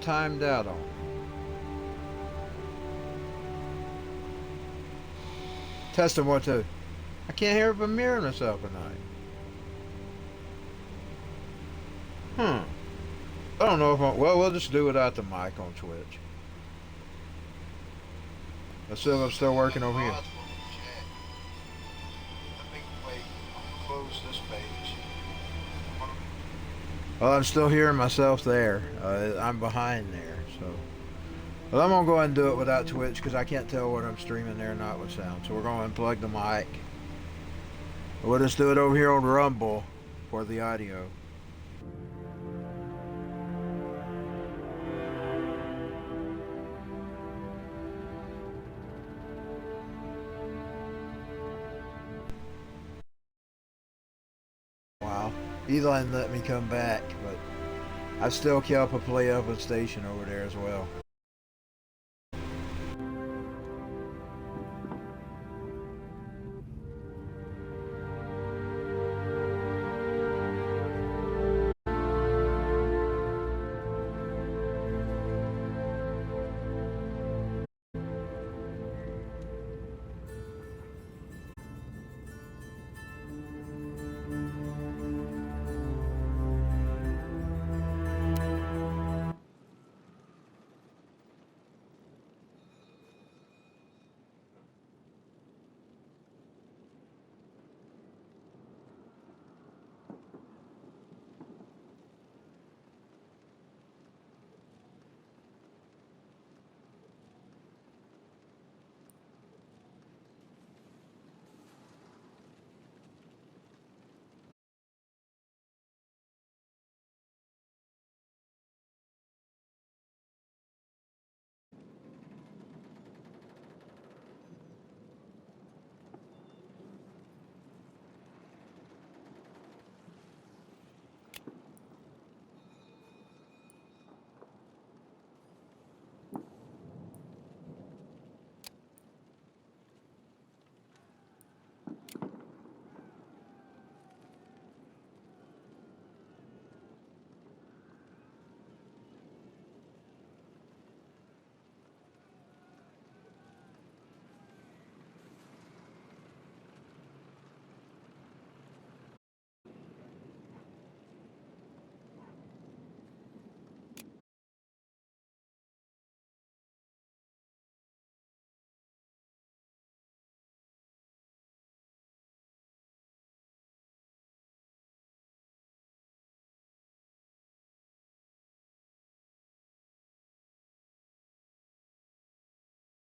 timed out on? Testing 1, 2. I can't hear if I'm hearing myself or not. I don't know if I'm... Well, we'll just do without the mic on Twitch. Let's see if I'm still working over here. Well, I'm still hearing myself there. I'm behind there, so... Well, I'm going to go ahead and do it without Twitch because I can't tell what I'm streaming there or not with sound. So we're going to unplug the mic. We'll just do it over here on Rumble for the audio. Wow. Elon let me come back, but I still kept a play up a station over there as well.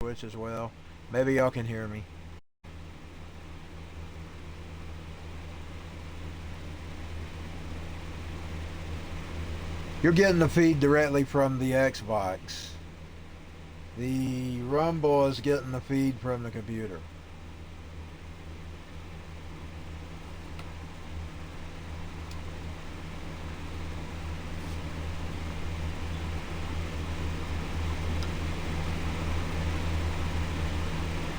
Twitch as well. Maybe y'all can hear me. You're getting the feed directly from the Xbox. The Rumble is getting the feed from the computer.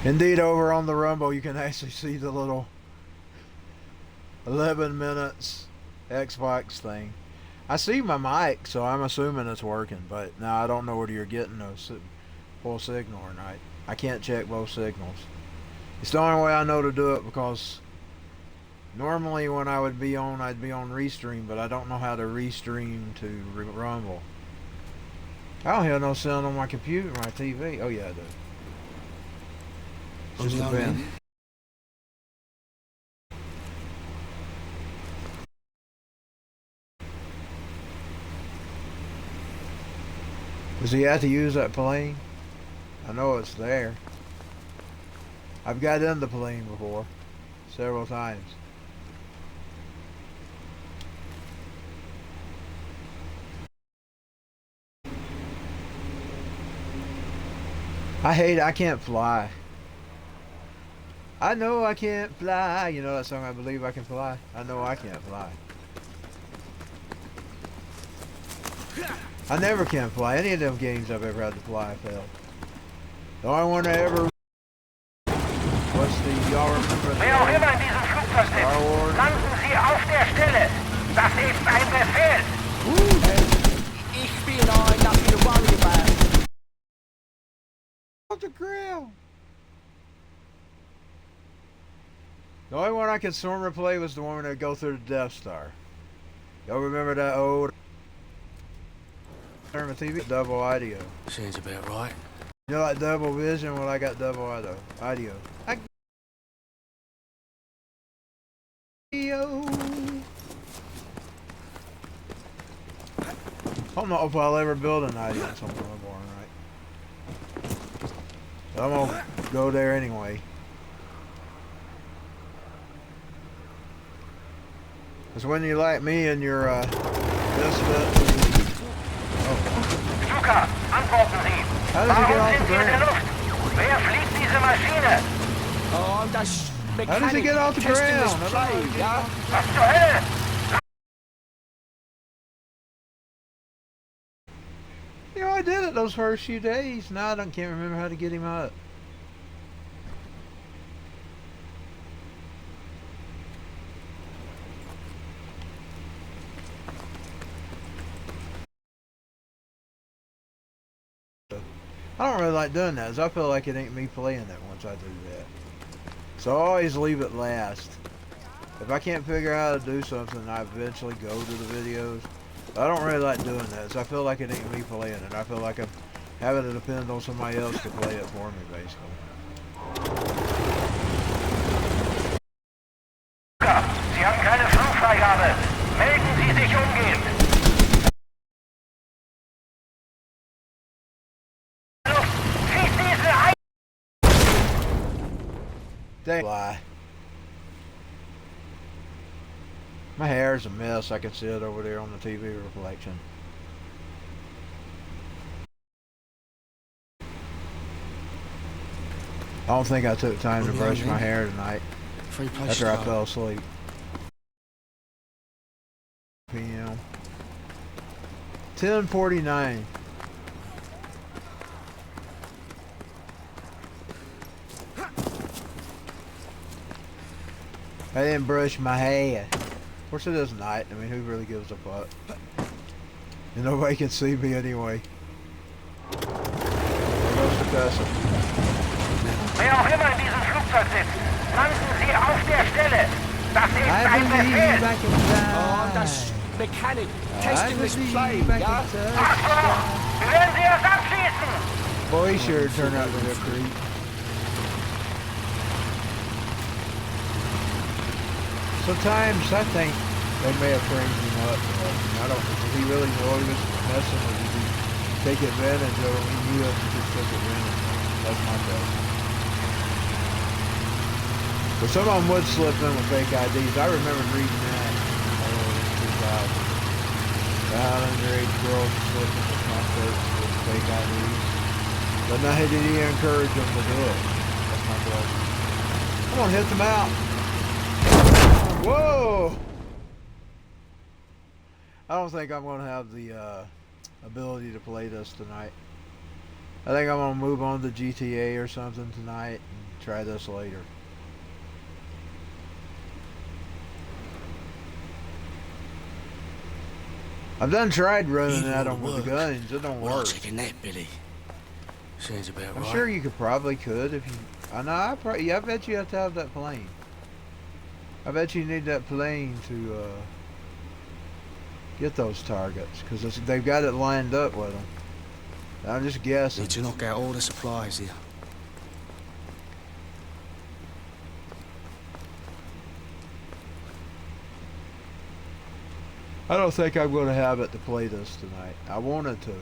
Indeed, over on the Rumble, you can actually see the little 11 minutes Xbox thing. I see my mic, so I'm assuming it's working, but now I don't know whether you're getting a full signal or not. I can't check both signals. It's the only way I know to do it because normally when I would be on, I'd be on Restream, but I don't know how to Restream to Rumble. I don't have no sound on my computer, my TV. Oh yeah, I do. Just a bin. Does he have to use that plane? I know it's there. I've got in the plane before, several times. I can't fly. I know I can't fly. You know that song, I Believe I Can Fly? I know I can't fly. I never can fly. Any of them games I've ever had to fly, I failed. The only one I ever... What's the... Y'all remember the... Wer auch immer in diesem Flugzeug sitzt, landen Sie auf der Stelle. Das ist ein Befehl. Ich spiele ein, dass wir Off the grill. The only one I could sort of play was the one that go through the Death Star. Y'all remember that old TV? Double audio. Sounds about right. You know, like double vision? Well, I got double audio. Audio. I don't know if I'll ever build an audio on something I'm born right. But I'm gonna go there anyway. It's when you like me and your Luca, antworten Sie. How does he get off the Warum sind Sie in der ground? Luft? Wer fliegt diese Maschine? Oh, I'm just mechanic. How does he get off the testing ground? this I don't plane, know. yeah? Was zur Hölle? You know, I did it those first few days. Now I can't remember how to get him up. I don't really like doing that, because I feel like it ain't me playing that once I do that. So I always leave it last. If I can't figure out how to do something, I eventually go to the videos. But I don't really like doing that, so I feel like it ain't me playing it. I feel like I'm having to depend on somebody else to play it for me, basically. Luca, Sie haben keine Flugfreigabe. Melden Sie sich umgehend. Schieß diese ein! They lie. My hair's a mess. I can see it over there on the TV reflection. I don't think I took time to brush my hair tonight Free place after I start. fell asleep. PM. 10:49. I didn't brush my hair. Of course it is night. I mean, who really gives a fuck? And nobody can see me anyway. There goes the cussing. Wer auch immer in diesem Flugzeug sitzt, landen Sie auf der Stelle. Das ist I ein believe Befehl. back in Oh, I'm time. just mechanic. I Testing this believe plane, back yeah? in time. Achtung! Wir werden Sie erst abschießen! Boy, he sure turned out to be a creep. Sometimes I think they may have framed him up. I don't know. Did he really know he was messing or did he take advantage of him? He knew it and just took advantage of him. That's my guess. But some of them would slip in with fake IDs. I remember reading that in 2000. The underage girls slipping with concerts with fake IDs. But now did he encourage them to do it? That's my question. I'm gonna hit them out. Whoa! I don't think I'm gonna have the ability to play this tonight. I think I'm gonna move on to GTA or something tonight and try this later. I've done tried running at them with the guns. It don't We're not work. checking that, Billy. Sounds about I'm right. sure you could if you. I know. I bet you have to have that plane. I bet you need that plane to get those targets because they've got it lined up with them. I'm just guessing. Need to knock out all the supplies here. I don't think I'm going to have it to play this tonight. I wanted to.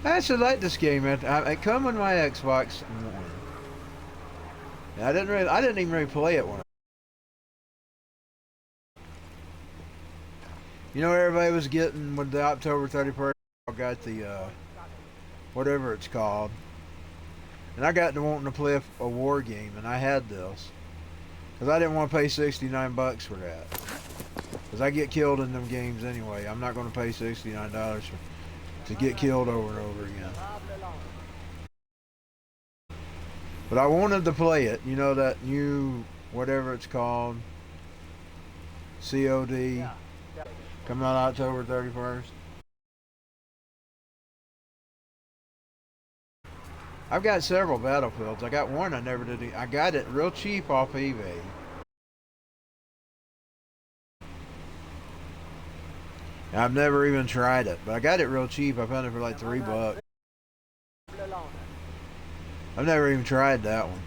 I actually like this game. It come on my Xbox One. And I didn't even really play it when. You know, everybody was getting when the October 31st. I got the whatever it's called, and I got to wanting to play a war game, and I had this because I didn't want to pay $69 for that. Because I get killed in them games anyway. I'm not going to pay $69 to get killed over and over again. But I wanted to play it. You know, that new, whatever it's called, COD, coming out October 31st. I've got several Battlefields. I got one I never did. I got it real cheap off eBay. I've never even tried it, but I got it real cheap. I found it for like $3. I've never even tried that one.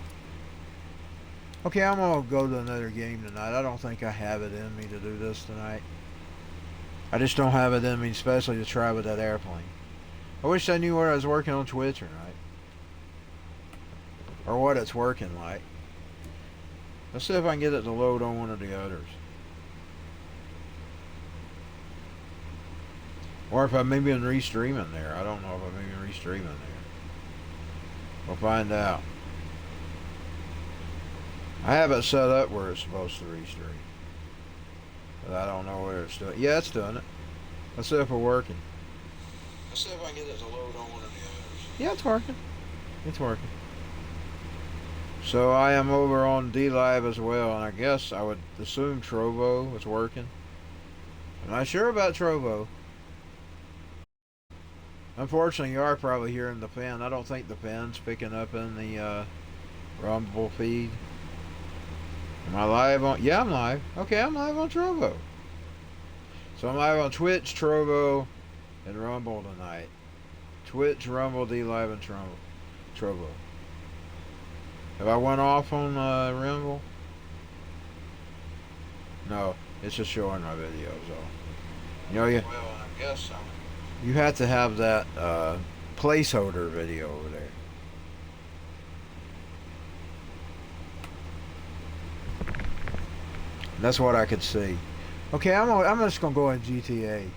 Okay, I'm gonna go to another game tonight. I don't think I have it in me to do this tonight. I just don't have it in me, especially to try with that airplane. I wish I knew where I was working on Twitch tonight. Or what it's working like. Let's see if I can get it to load on one of the others. Or if I maybe been restreaming there. I don't know if I may be restreaming there. We'll find out. I have it set up where it's supposed to restream. But I don't know where it's doing. Yeah, it's doing it. Let's see if we're working. Let's see if I can get it to load on one of the others. Yeah, it's working. It's working. So I am over on D-Live as well, and I guess I would assume Trovo is working. I'm not sure about Trovo. Unfortunately, you are probably hearing the pen. I don't think the pen's picking up in the Rumble feed. Am I live on? Yeah, I'm live. Okay, I'm live on Trovo. So I'm live on Twitch, Trovo, and Rumble tonight. Twitch, Rumble, D-Live, and Trovo. Have I went off on Rumble? No, it's just showing my videos. You know, well, I guess you have to have that placeholder video over there. That's what I could see. Okay, I'm just gonna go in GTA.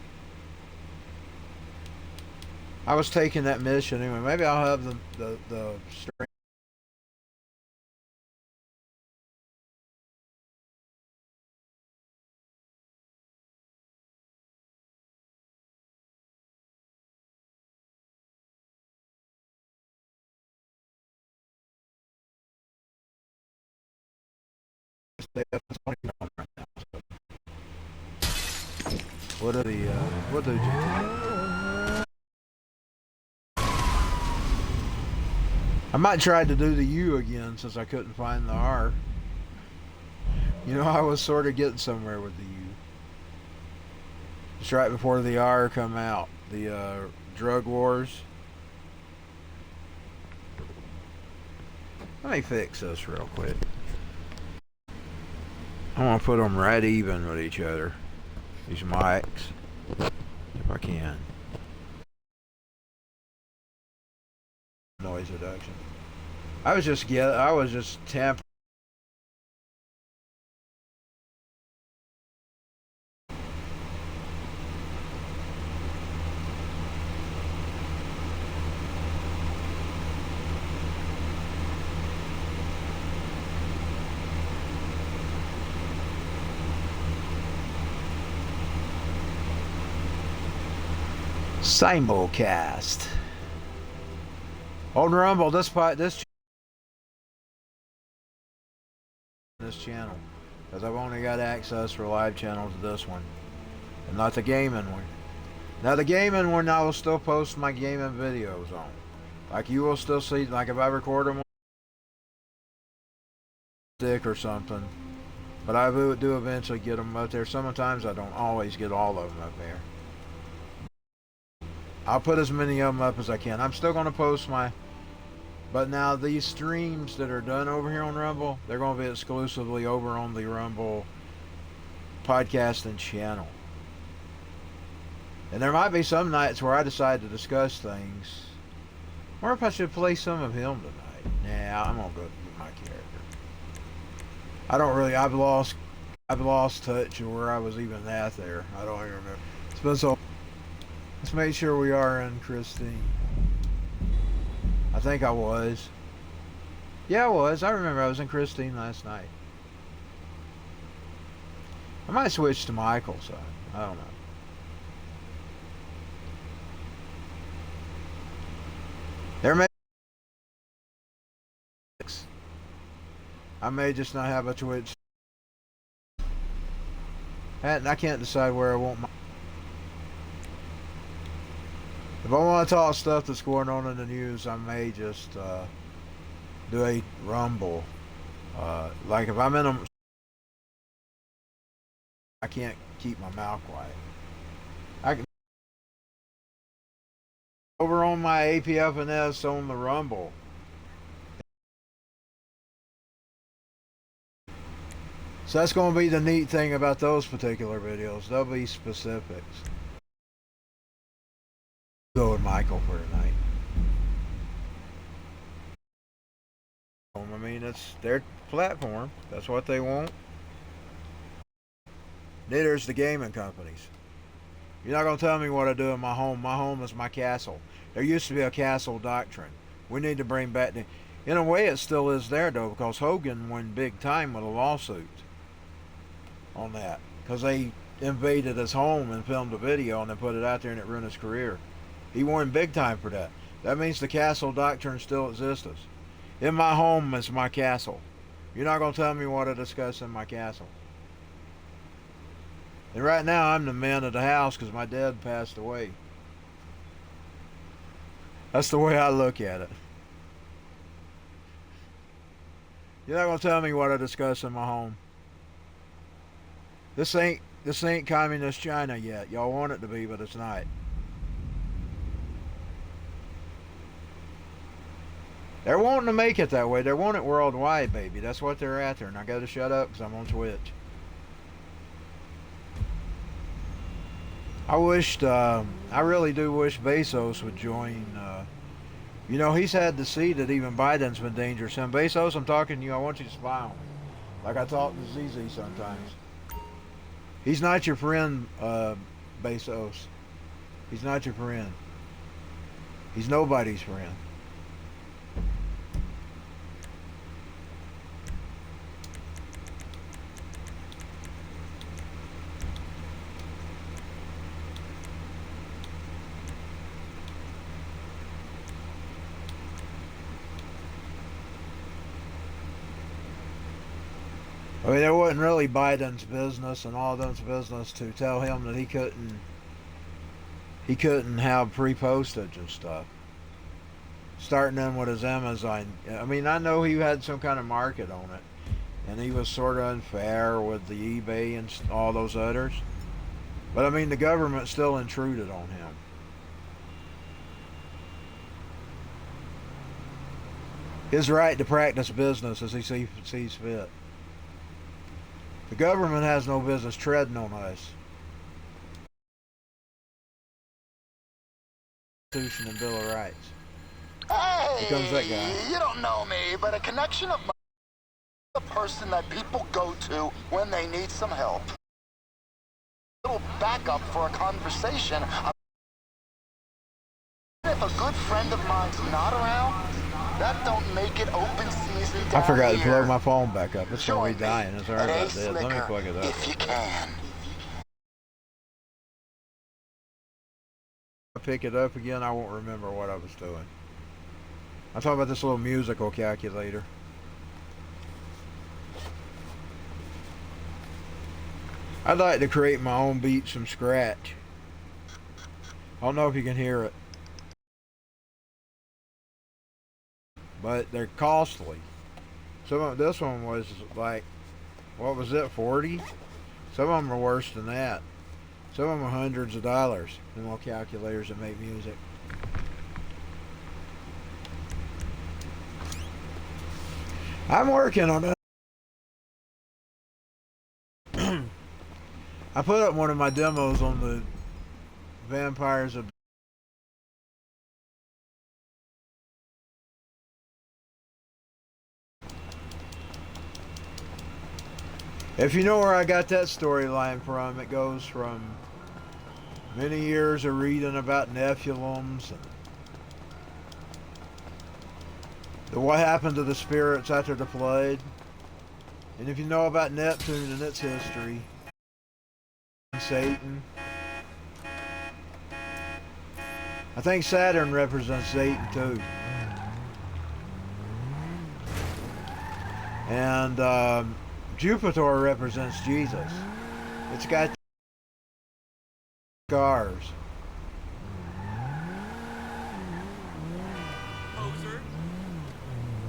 I was taking that mission anyway. Maybe I'll have the stream. What are the what do GTA? I might try to do the U again since I couldn't find the R. You know, I was sort of getting somewhere with the U. Just right before the R come out, the drug wars. Let me fix this real quick. I want to put them right even with each other. These mics, if I can. Noise reduction. I was just tampering. Simulcast. On Rumble, this channel, because I've only got access for live channels to this one, and not the gaming one. Now the gaming one, I will still post my gaming videos on. Like you will still see, like if I record them on stick or something, but I do eventually get them up there. Sometimes I don't always get all of them up there. I'll put as many of them up as I can. I'm still going to post my... But now these streams that are done over here on Rumble, they're going to be exclusively over on the Rumble podcasting channel. And there might be some nights where I decide to discuss things. Or if I should play some of him tonight. Nah, I'm going to go with my character. I don't really... I've lost touch of where I was even at there. I don't even remember. It's been so... Let's make sure we are in Christine. I think I was. Yeah, I was. I remember I was in Christine last night. I might switch to Michael, so I don't know. There may... I may just not have a Twitch. And I can't decide where I want my... If I want to talk stuff that's going on in the news, I may just do a rumble. Like if I'm in a, I can't keep my mouth quiet. I can over on my apfns on the rumble. So that's going to be the neat thing about those particular videos. They'll be specifics. Go with Michael for tonight. I mean, it's their platform. That's what they want. Neither is the gaming companies. You're not going to tell me what I do in my home. My home is my castle. There used to be a castle doctrine. We need to bring back the... In a way, it still is there, though, because Hogan went big time with a lawsuit on that. Because they invaded his home and filmed a video and then put it out there and it ruined his career. He won big time for that. That means the castle doctrine still exists. In my home is my castle. You're not going to tell me what to discuss in my castle. And right now, I'm the man of the house because my dad passed away. That's the way I look at it. You're not going to tell me what to discuss in my home. This ain't communist China yet. Y'all want it to be, but it's not. They're wanting to make it that way. They want it worldwide, baby. That's what they're after. And I got to shut up because I'm on Twitch. I really do wish Bezos would join. You know, he's had to see that even Biden's been dangerous. And Bezos, I'm talking to you. I want you to spy on me. Like I talk to ZZ sometimes. He's not your friend, Bezos. He's not your friend. He's nobody's friend. I mean, it wasn't really Biden's business and all them's business to tell him that he couldn't have pre-postage and stuff. Starting in with his Amazon. I mean, I know he had some kind of market on it, and he was sort of unfair with the eBay and all those others. But I mean, the government still intruded on him. His right to practice business as he sees fit. The government has no business treading on us. Constitution and Bill of Rights. Hey, Here comes that guy. You don't know me, but a connection of the person that people go to when they need some help. A little backup for a conversation. If a good friend of mine's not around, that don't make it open season down I forgot to here. plug my phone back up. It's going to be Join dying. me It's already at about dead. Let me plug it up. if you can. If I pick it up again, I won't remember what I was doing. I'll talk about this little musical calculator. I'd like to create my own beats from scratch. I don't know if you can hear it. But they're costly. This one was like, what was it, 40? Some of them are worse than that. Some of them are hundreds of dollars. Them little calculators that make music. I'm working on it. I put up one of my demos on the Vampires of... If you know where I got that storyline from, it goes from many years of reading about Nephilims and what happened to the spirits after the flood. And if you know about Neptune and its history, and Satan. I think Saturn represents Satan too. And Jupiter represents Jesus. It's got scars.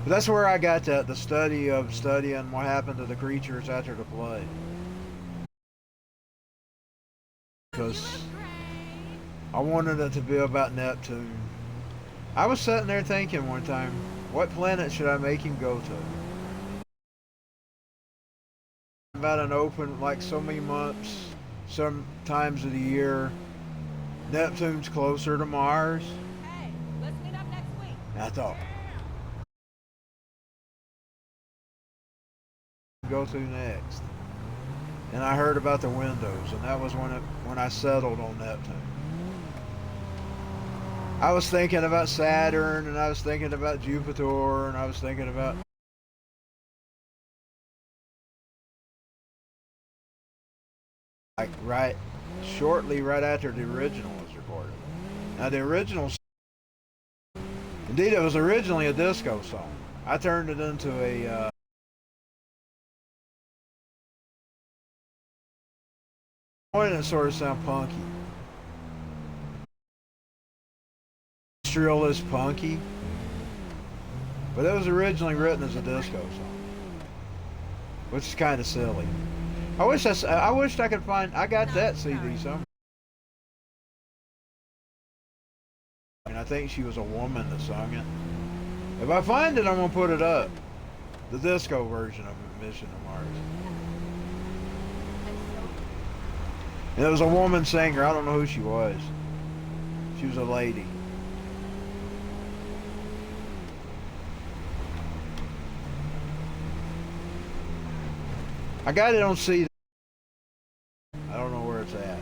But that's where I got that, the study of studying what happened to the creatures after the flood. Because I wanted it to be about Neptune. I was sitting there thinking one time, what planet should I make him go to? About an open, like so many months, some times of the year, Neptune's closer to Mars. Hey, let's meet up next week. And I thought, go to next. And I heard about the windows, and that was when I settled on Neptune. I was thinking about Saturn, and I was thinking about Jupiter, and I was thinking about like shortly right after the original was recorded. Now the original, indeed it was originally a disco song. I turned it into a wanted it to sort of sound punky. Industrialist punky. But it was originally written as a disco song. Which is kind of silly. I wished I could find, I got that CD somewhere. And I think she was a woman that sung it. If I find it, I'm going to put it up. The disco version of Mission to Mars. And it was a woman singer. I don't know who she was. She was a lady. I got it on CD. I don't know where it's at.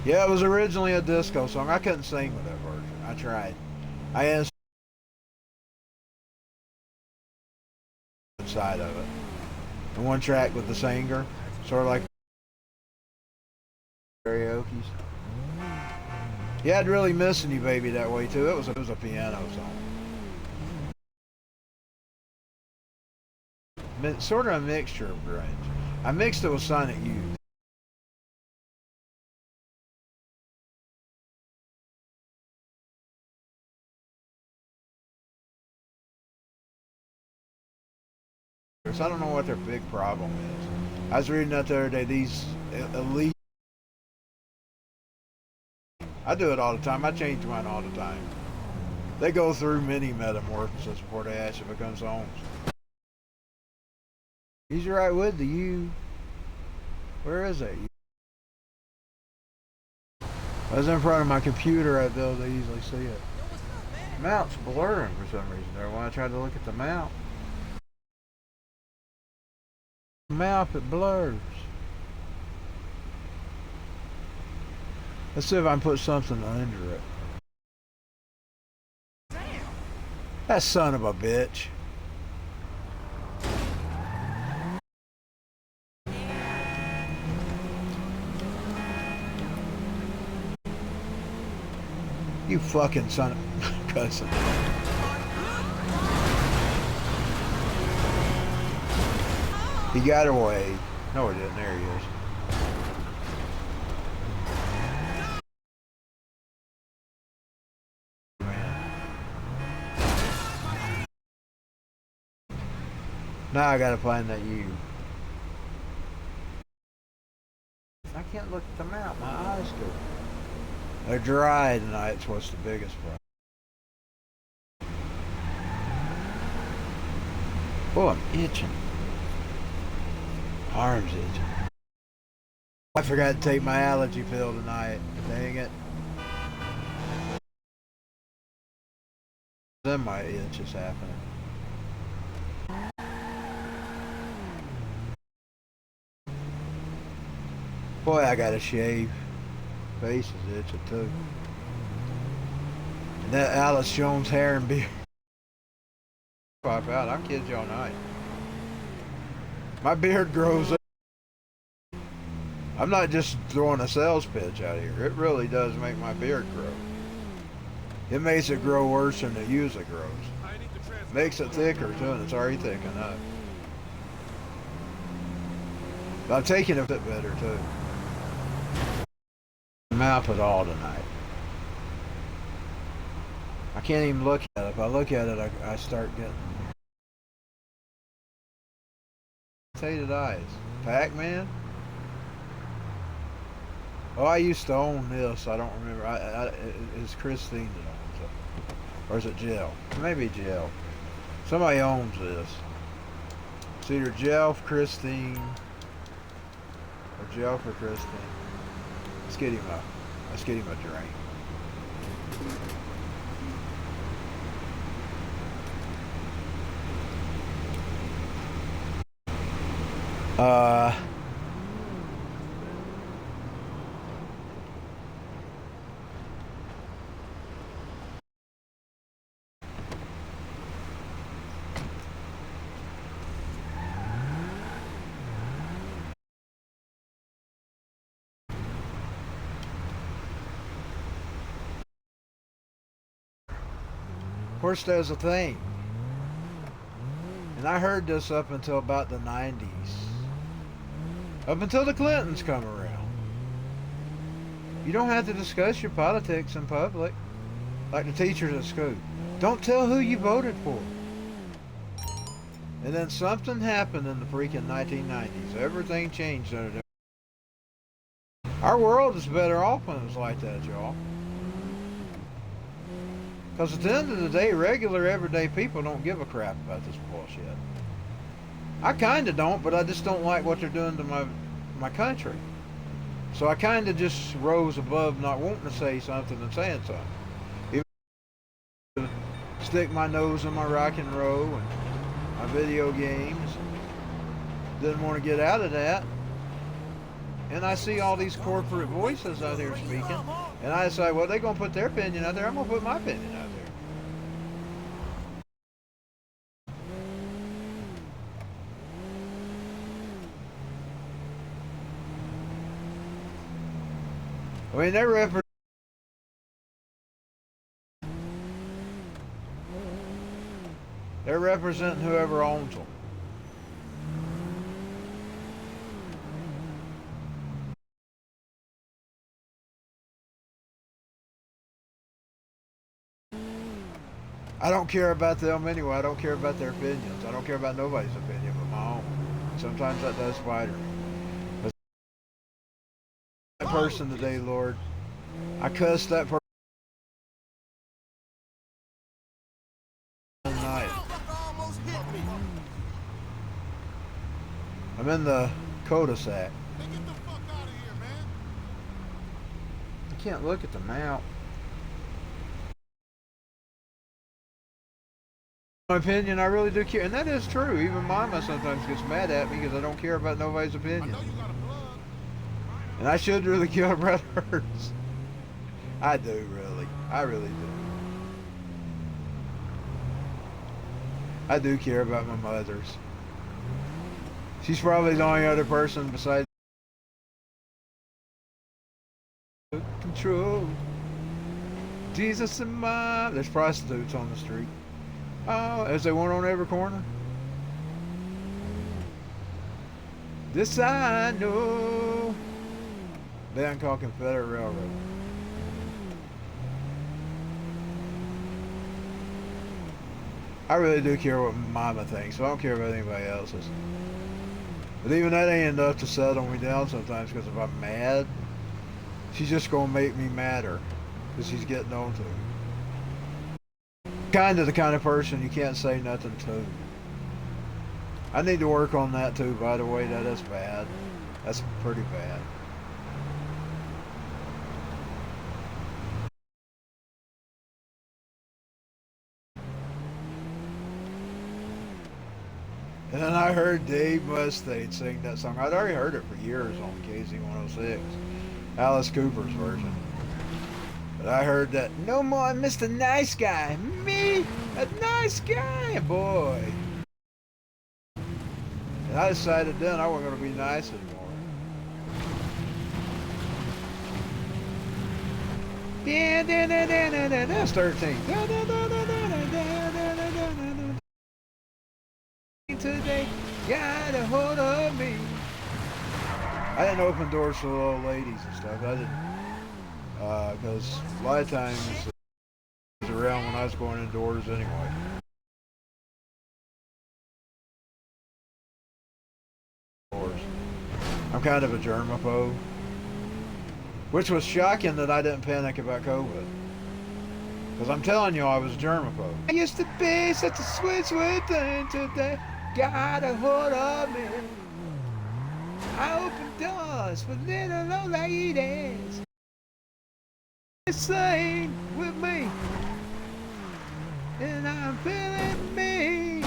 Yeah, it was originally a disco song. I couldn't sing with that version. I tried. I asked side of it. And one track with the singer, sort of like karaoke's. Yeah, I'd really missing you, baby, that way too. It was a piano song. Sort of a mixture of grunge. I mixed it with Sonic Youth. I don't know what their big problem is. I was reading that the other day, these elite. I do it all the time. I change mine all the time. They go through many metamorphoses before they actually become songs. He's right with the U. Where is that? I was in front of my computer. I'd be able to easily see it. Mount's blurring for some reason there when I tried to look at the mount. Map it blurs. Let's see if I can put something under it. That son of a bitch. You fucking son of cousin. He got away. No, he didn't. There he is. Now I gotta find that U. I can't look at the map. My eyes go. They're dry tonight. It's what's the biggest problem. Oh, I'm itching. Arms itching. I forgot to take my allergy pill tonight. Dang it. Then my itch is happening. Boy, I gotta shave. Face is itching too. And that Alice Jones hair and beard pop out. I'm kidding you all night. My beard grows up. I'm not just throwing a sales pitch out here. It really does make my beard grow. It makes it grow worse than it usually grows. Makes it thicker too, and it's already thick enough. But I'm taking it a bit better too. map at all tonight. I can't even look at it. If I look at it, I start getting irritated eyes. Pac-Man? Oh, I used to own this. I don't remember. It's Christine that owns it. Or is it Jill? Maybe Jill. Somebody owns this. It's either Jill for Christine or Jill for Christine. Let's get him a drink. Of course, there's a thing. And I heard this up until about the 90s. Up until the Clintons come around. You don't have to discuss your politics in public. Like the teachers at school. Don't tell who you voted for. And then something happened in the freaking 1990s. Everything changed under them. Our world is better off when it was like that, y'all. Because at the end of the day, regular, everyday people don't give a crap about this bullshit. I kind of don't, but I just don't like what they're doing to my country. So I kind of just rose above not wanting to say something and saying something. Even stick my nose in my rock and roll and my video games. Didn't want to get out of that. And I see all these corporate voices out there speaking. And I decide, well, they're going to put their opinion out there. I'm going to put my opinion out there. I mean, they're representing whoever owns them. I don't care about them anyway. I don't care about their opinions. I don't care about nobody's opinion but my own. Sometimes that does bother me. But that person today, Lord, I cussed that person tonight. I'm in the cul-de-sac. I can't look at the map. My opinion, I really do care, and that is true. Even Mama sometimes gets mad at me because I don't care about nobody's opinion. And I should really care about hers. I do, really. I really do. I do care about my mother's. She's probably the only other person besides control. Jesus and Mom. There's prostitutes on the street. Oh, as they want on every corner. This I know. Bangkok Confederate Railroad. I really do care what Mama thinks, so I don't care about anybody else's. But even that ain't enough to settle me down sometimes, because if I'm mad, she's just going to make me madder, because she's getting on to me. Kind of the kind of person you can't say nothing to. I need to work on that too, by the way. That is bad. That's pretty bad. And then I heard Dave Mustaine sing that song. I'd already heard it for years on KZ106. Alice Cooper's version. But I heard that, no more Mr. Nice Guy. Me, a nice guy, boy. And I decided then I wasn't going to be nice anymore. That's 13. Today, got a hold of me. I didn't open doors for little ladies and stuff. I because a lot of times it was around when I was going indoors anyway. I'm kind of a germaphobe, which was shocking that I didn't panic about COVID. Because I'm telling you, I was a germaphobe. I used to be such a sweet, sweet thing today. Got a hold of me. I open doors for little old ladies. Sing with me. And I'm feeling me.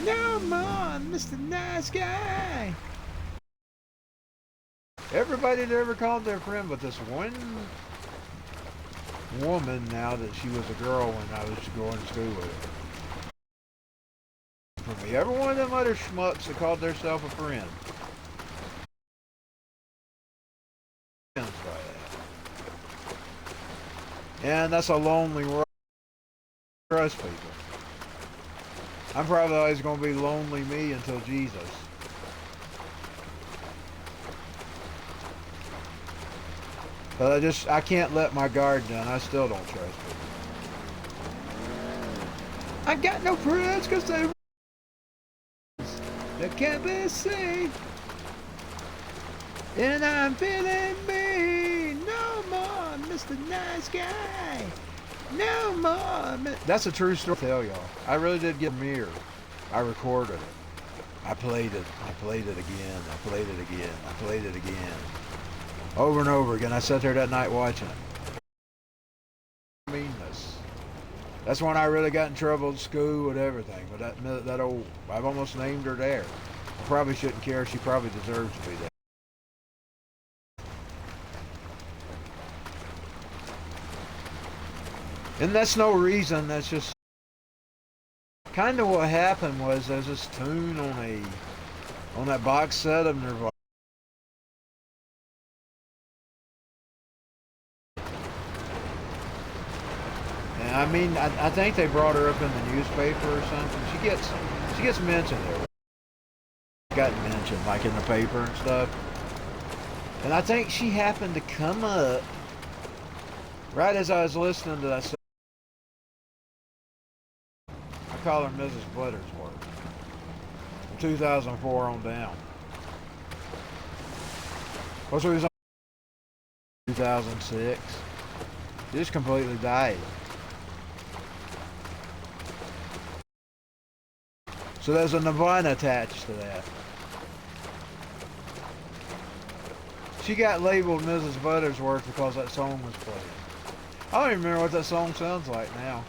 No more, Mr. Nice Guy. Everybody that ever called their friend, but this one woman now that she was a girl when I was going to school with her. For me, every one of them other schmucks that called themselves a friend. And that's a lonely world. Trust people. I'm probably always going to be lonely me until Jesus. But I can't let my guard down. I still don't trust people. I got no friends because they can't be seen. And I'm feeling me. No more, Mr. Nice Guy. No more. That's a true story. I tell y'all. I really did get a mirror. I recorded it. I played it. I played it again. I played it again. I played it again. Over and over again. I sat there that night watching it. Meanness. That's when I really got in trouble at school with everything. But that old, I've almost named her there. I probably shouldn't care. She probably deserves to be there. And that's no reason. That's just kind of what happened. Was there's this tune on that box set of Nirvana. And I mean, I think they brought her up in the newspaper or something. She gets mentioned there. Got mentioned like in the paper and stuff. And I think she happened to come up right as I was listening to that. I call her Mrs. Buttersworth. From 2004 on down. What's was 2006. She just completely died. So there's a Nirvana attached to that. She got labeled Mrs. Buttersworth because that song was playing. I don't even remember what that song sounds like now.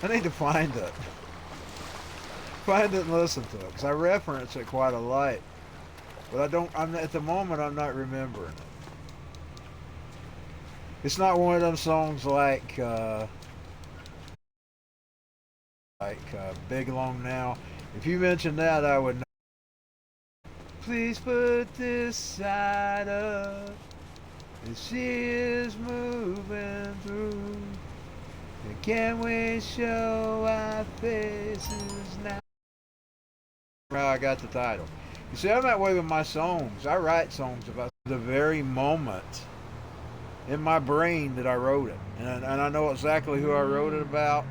I need to find it. Find it and listen to it, because I reference it quite a lot. But at the moment, I'm not remembering it. It's not one of them songs like Big Long Now. If you mentioned that, I would know. Please put this side up. And she is moving through. And can we show our faces now? How I got the title. You see, I'm that way with my songs. I write songs about the very moment in my brain that I wrote it. And I know exactly who I wrote it about.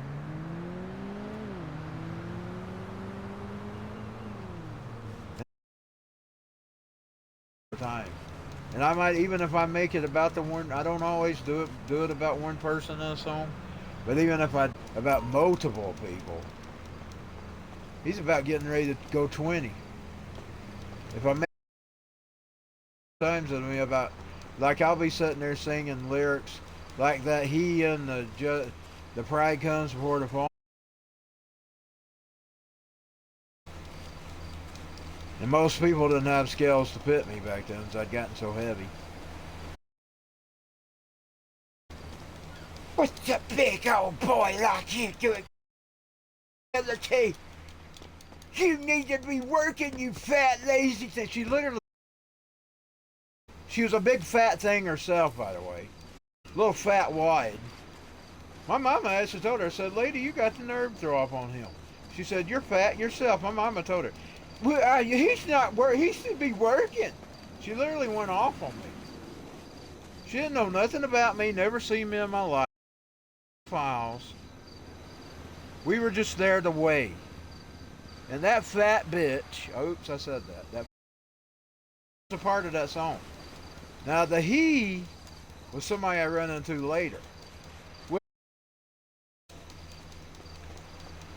Time. And I might, even if I make it about the one, I don't always do it about one person in a song, but even if about multiple people, he's about getting ready to go 20. If I make times it'll be about, like I'll be sitting there singing lyrics like that, he and the pride comes before the fall. And most people didn't have scales to fit me back then, because I'd gotten so heavy. What's a big old boy like you doing? You need to be working, you fat lazy thing. She was a big fat thing herself, by the way. Little fat wide. My mama actually told her, I said, lady, you got the nerve to throw off on him. She said, you're fat yourself. My mama told her. He's not working. He should be working. She literally went off on me. She didn't know nothing about me, never seen me in my life. Files. We were just there to wait. And that fat bitch, oops, I said that. That was a part of that song. Now the he was somebody I ran into later.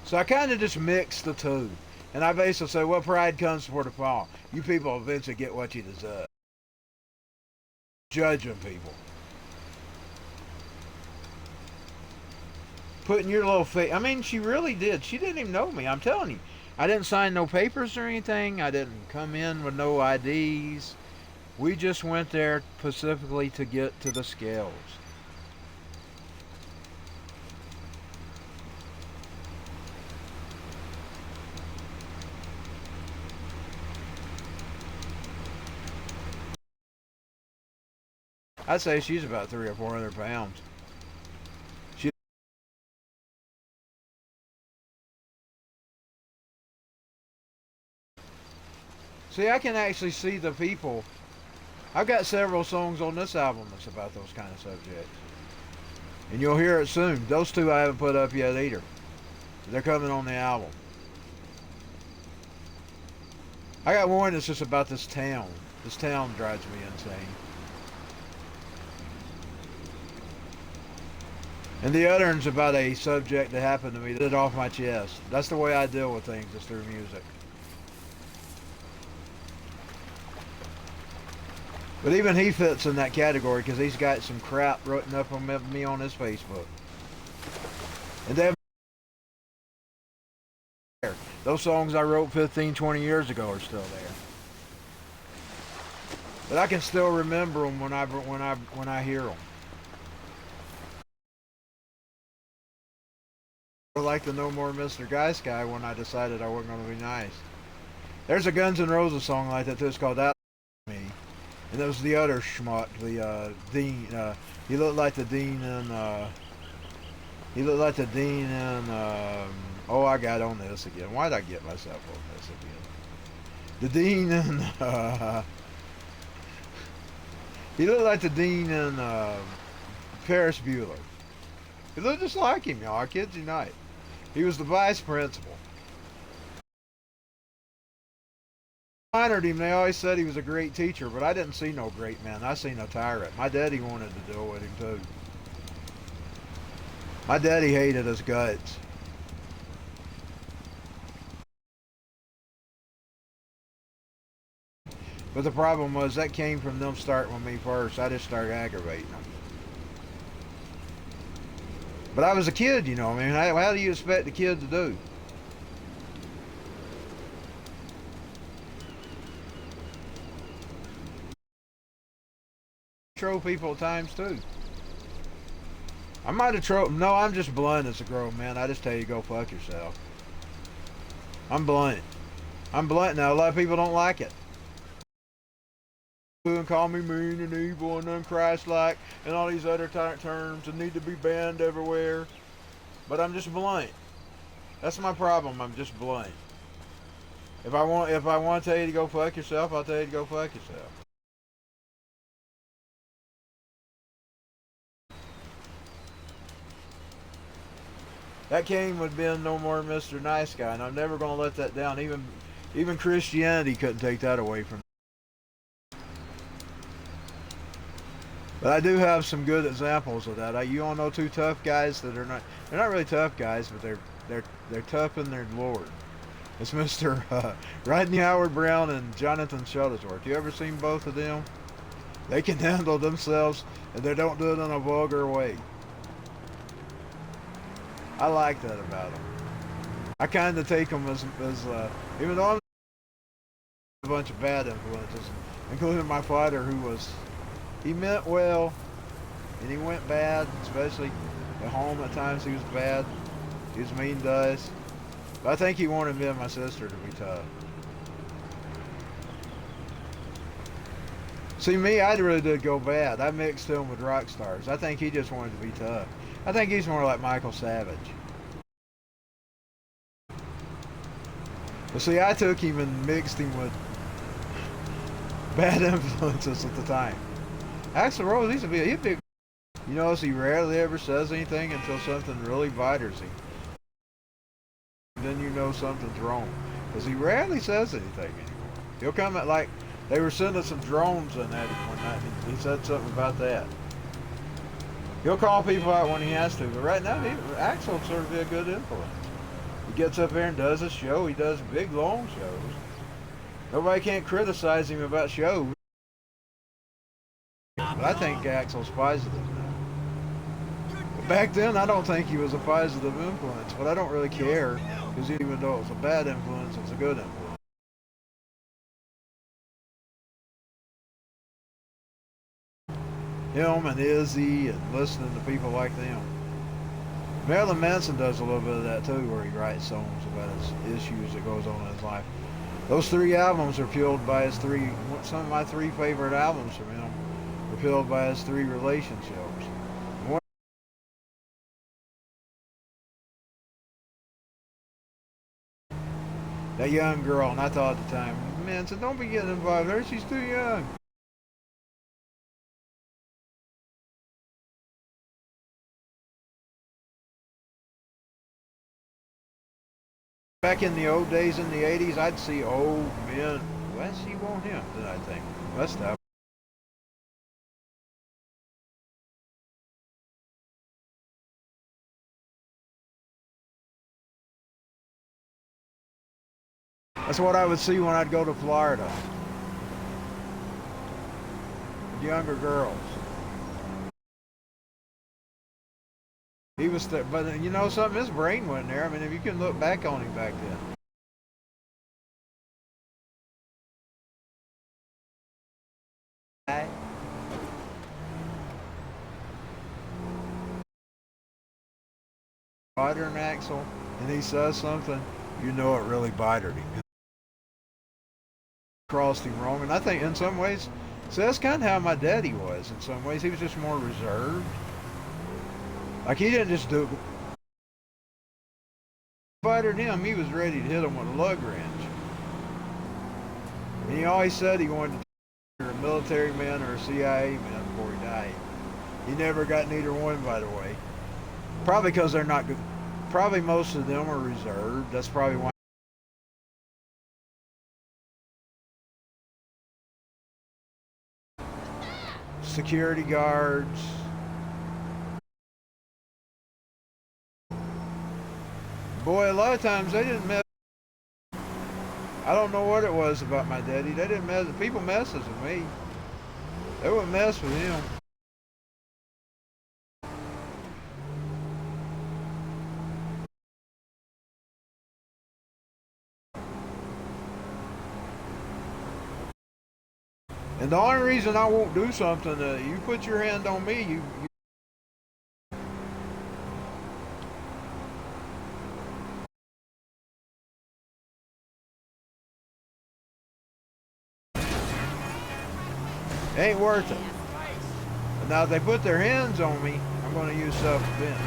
So I kind of just mixed the two. And I basically said, well, pride comes before the fall. You people eventually get what you deserve. Judging people. Putting your little face. I mean, she really did. She didn't even know me. I'm telling you. I didn't sign no papers or anything. I didn't come in with no IDs. We just went there specifically to get to the scales. I'd say she's about 300 or 400 pounds. See, I can actually see the people. I've got several songs on this album that's about those kind of subjects. And you'll hear it soon. Those two I haven't put up yet either. They're coming on the album. I got one that's just about this town. This town drives me insane. And the other one's about a subject that happened to me that off my chest. That's the way I deal with things, is through music. But even he fits in that category because he's got some crap written up on me on his Facebook. And then those songs I wrote 15, 20 years ago are still there. But I can still remember them when I hear them. I like the No More Mr. Nice Guy when I decided I wasn't going to be nice. There's a Guns N' Roses song like that too. It's called Out Me. And there was the other schmuck, the Dean. He looked like the Dean in. He looked like the Dean in. Oh, I got on this again. Why did I get myself on this again? The Dean in. He looked like the Dean in Ferris Bueller. He looked just like him, y'all. I kid you not. He was the vice principal. I honored him. They always said he was a great teacher, but I didn't see no great man. I seen a tyrant. My daddy wanted to deal with him too. My daddy hated his guts. But the problem was that came from them starting with me first. I just started aggravating them. But I was a kid, you know. I mean, how do you expect a kid to do? Troll people at times too. I might have trolled. No, I'm just blunt as a grown man. I just tell you, go fuck yourself. I'm blunt. I'm blunt now. A lot of people don't like it. And call me mean and evil and unchristlike and all these other terms that need to be banned everywhere. But I'm just blunt. That's my problem. I'm just blunt. If I want to tell you to go fuck yourself, I'll tell you to go fuck yourself. That came with being No More Mr. Nice Guy, and I'm never going to let that down. Even Christianity couldn't take that away from me. But I do have some good examples of that. You all know two tough guys that are they're not really tough guys, but they're tough in their Lord. It's Mr. Rodney Howard Brown and Jonathan Shuttlesworth. You ever seen both of them? They can handle themselves, and they don't do it in a vulgar way. I like that about them. I kind of take them as even though I'm a bunch of bad influences, including my father, he meant well, and he went bad, especially at home at times he was bad. He was mean to us. But I think he wanted me and my sister to be tough. See, me, I really did go bad. I mixed him with rock stars. I think he just wanted to be tough. I think he's more like Michael Savage. But see, I took him and mixed him with bad influences at the time. Axl Rose, he'd be, you notice he rarely ever says anything until something really bothers him. Then you know something's wrong. Because he rarely says anything anymore. He'll come at like, they were sending some drones in at him one night, and he said something about that. He'll call people out when he has to, but right now, Axl would sort of be a good influence. He gets up there and does a show. He does big, long shows. Nobody can't criticize him about shows. But I think Axl's positive now. But back then, I don't think he was a positive influence, but I don't really care, because even though it was a bad influence, it's a good influence. Him and Izzy and listening to people like them. Marilyn Manson does a little bit of that too, where he writes songs about his issues that goes on in his life. Those 3 albums are fueled by his 3, some of my 3 favorite albums from him were fueled by his 3 relationships. That young girl, and I thought at the time, Manson, don't be getting involved with her, she's too young. Back in the old days in the 80s, I'd see old men. Why does she want him? Then I think, must have. That's what I would see when I'd go to Florida. With younger girls. He was there, but you know something, his brain wasn't there. I mean, if you can look back on him back then. Bothering Axl, and he says something, you know it really bothered him. Crossed him wrong, and I think in some ways, so that's kind of how my daddy was. In some ways, he was just more reserved. Like he didn't just do. Bothered him, he was ready to hit him with a lug wrench. And he always said he wanted to be a military man or a CIA man before he died. He never got neither one, by the way. Probably because they're not good. Probably most of them are reserved. That's probably why. Security guards. Boy, a lot of times they didn't mess. I don't know what it was about my daddy. They didn't mess. People messes with me. They wouldn't mess with him. And the only reason I won't do something, you put your hand on me, you ain't worth it. But now if they put their hands on me, I'm going to use self-defense.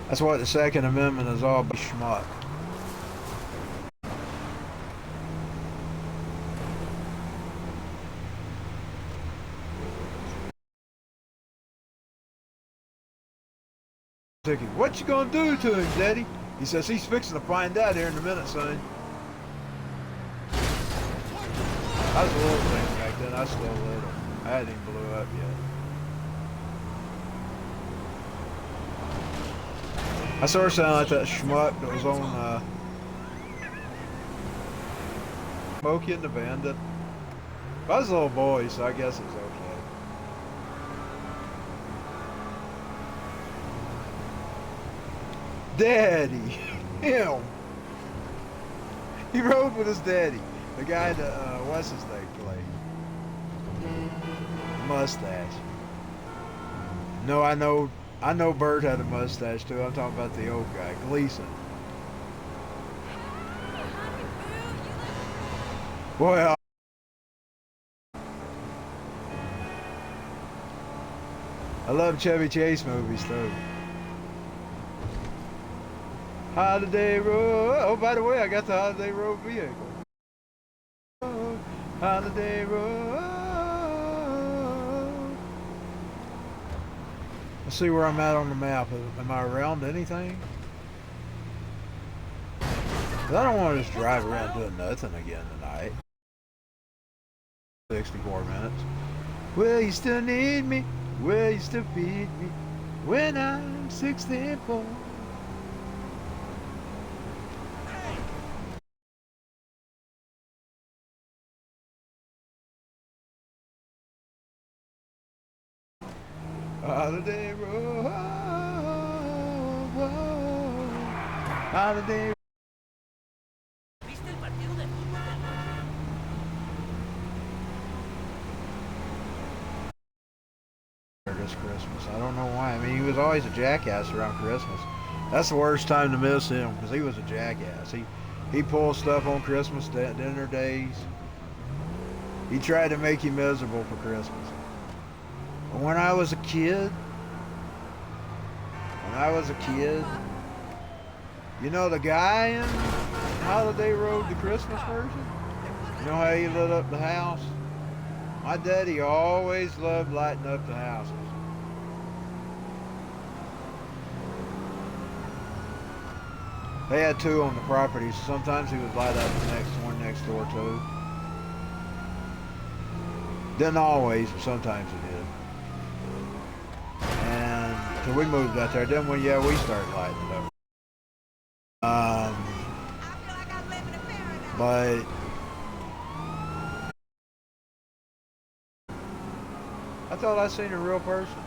That's what the Second Amendment is all about, schmuck. What you gonna do to him, Daddy? He says he's fixing to find out here in a minute, son. I was a little thing back then. I was still little. I hadn't even blew up yet. I sort of sound like that schmuck that was on Smokey and the Bandit. I was a little boy, so I guess it's okay. Daddy, him. He rode with his daddy, the guy that what's his name played. Mustache. No, I know Bert had a mustache too. I'm talking about the old guy, Gleason. Boy, I love Chevy Chase movies too. Holiday Road. Oh, by the way, I got the Holiday Road vehicle. Oh, Holiday Road. Let's see where I'm at on the map. Am I around anything? 'Cause I don't want to just drive around doing nothing again tonight. 64 minutes. Will you still need me? Will you still feed me when I'm 64? Holiday Road, Holiday. This Christmas, I don't know why. I mean, he was always a jackass around Christmas. That's the worst time to miss him because he was a jackass. He pulled stuff on Christmas dinner days. He tried to make you miserable for Christmas. When I was a kid, you know the guy in Holiday Road, the Christmas version? You know how he lit up the house? My daddy always loved lighting up the houses. They had two on the property, so sometimes he would light up the next one next door too. Didn't always, but sometimes he did. And so we moved out there. Then we started lighting it up. But I thought I seen a real person.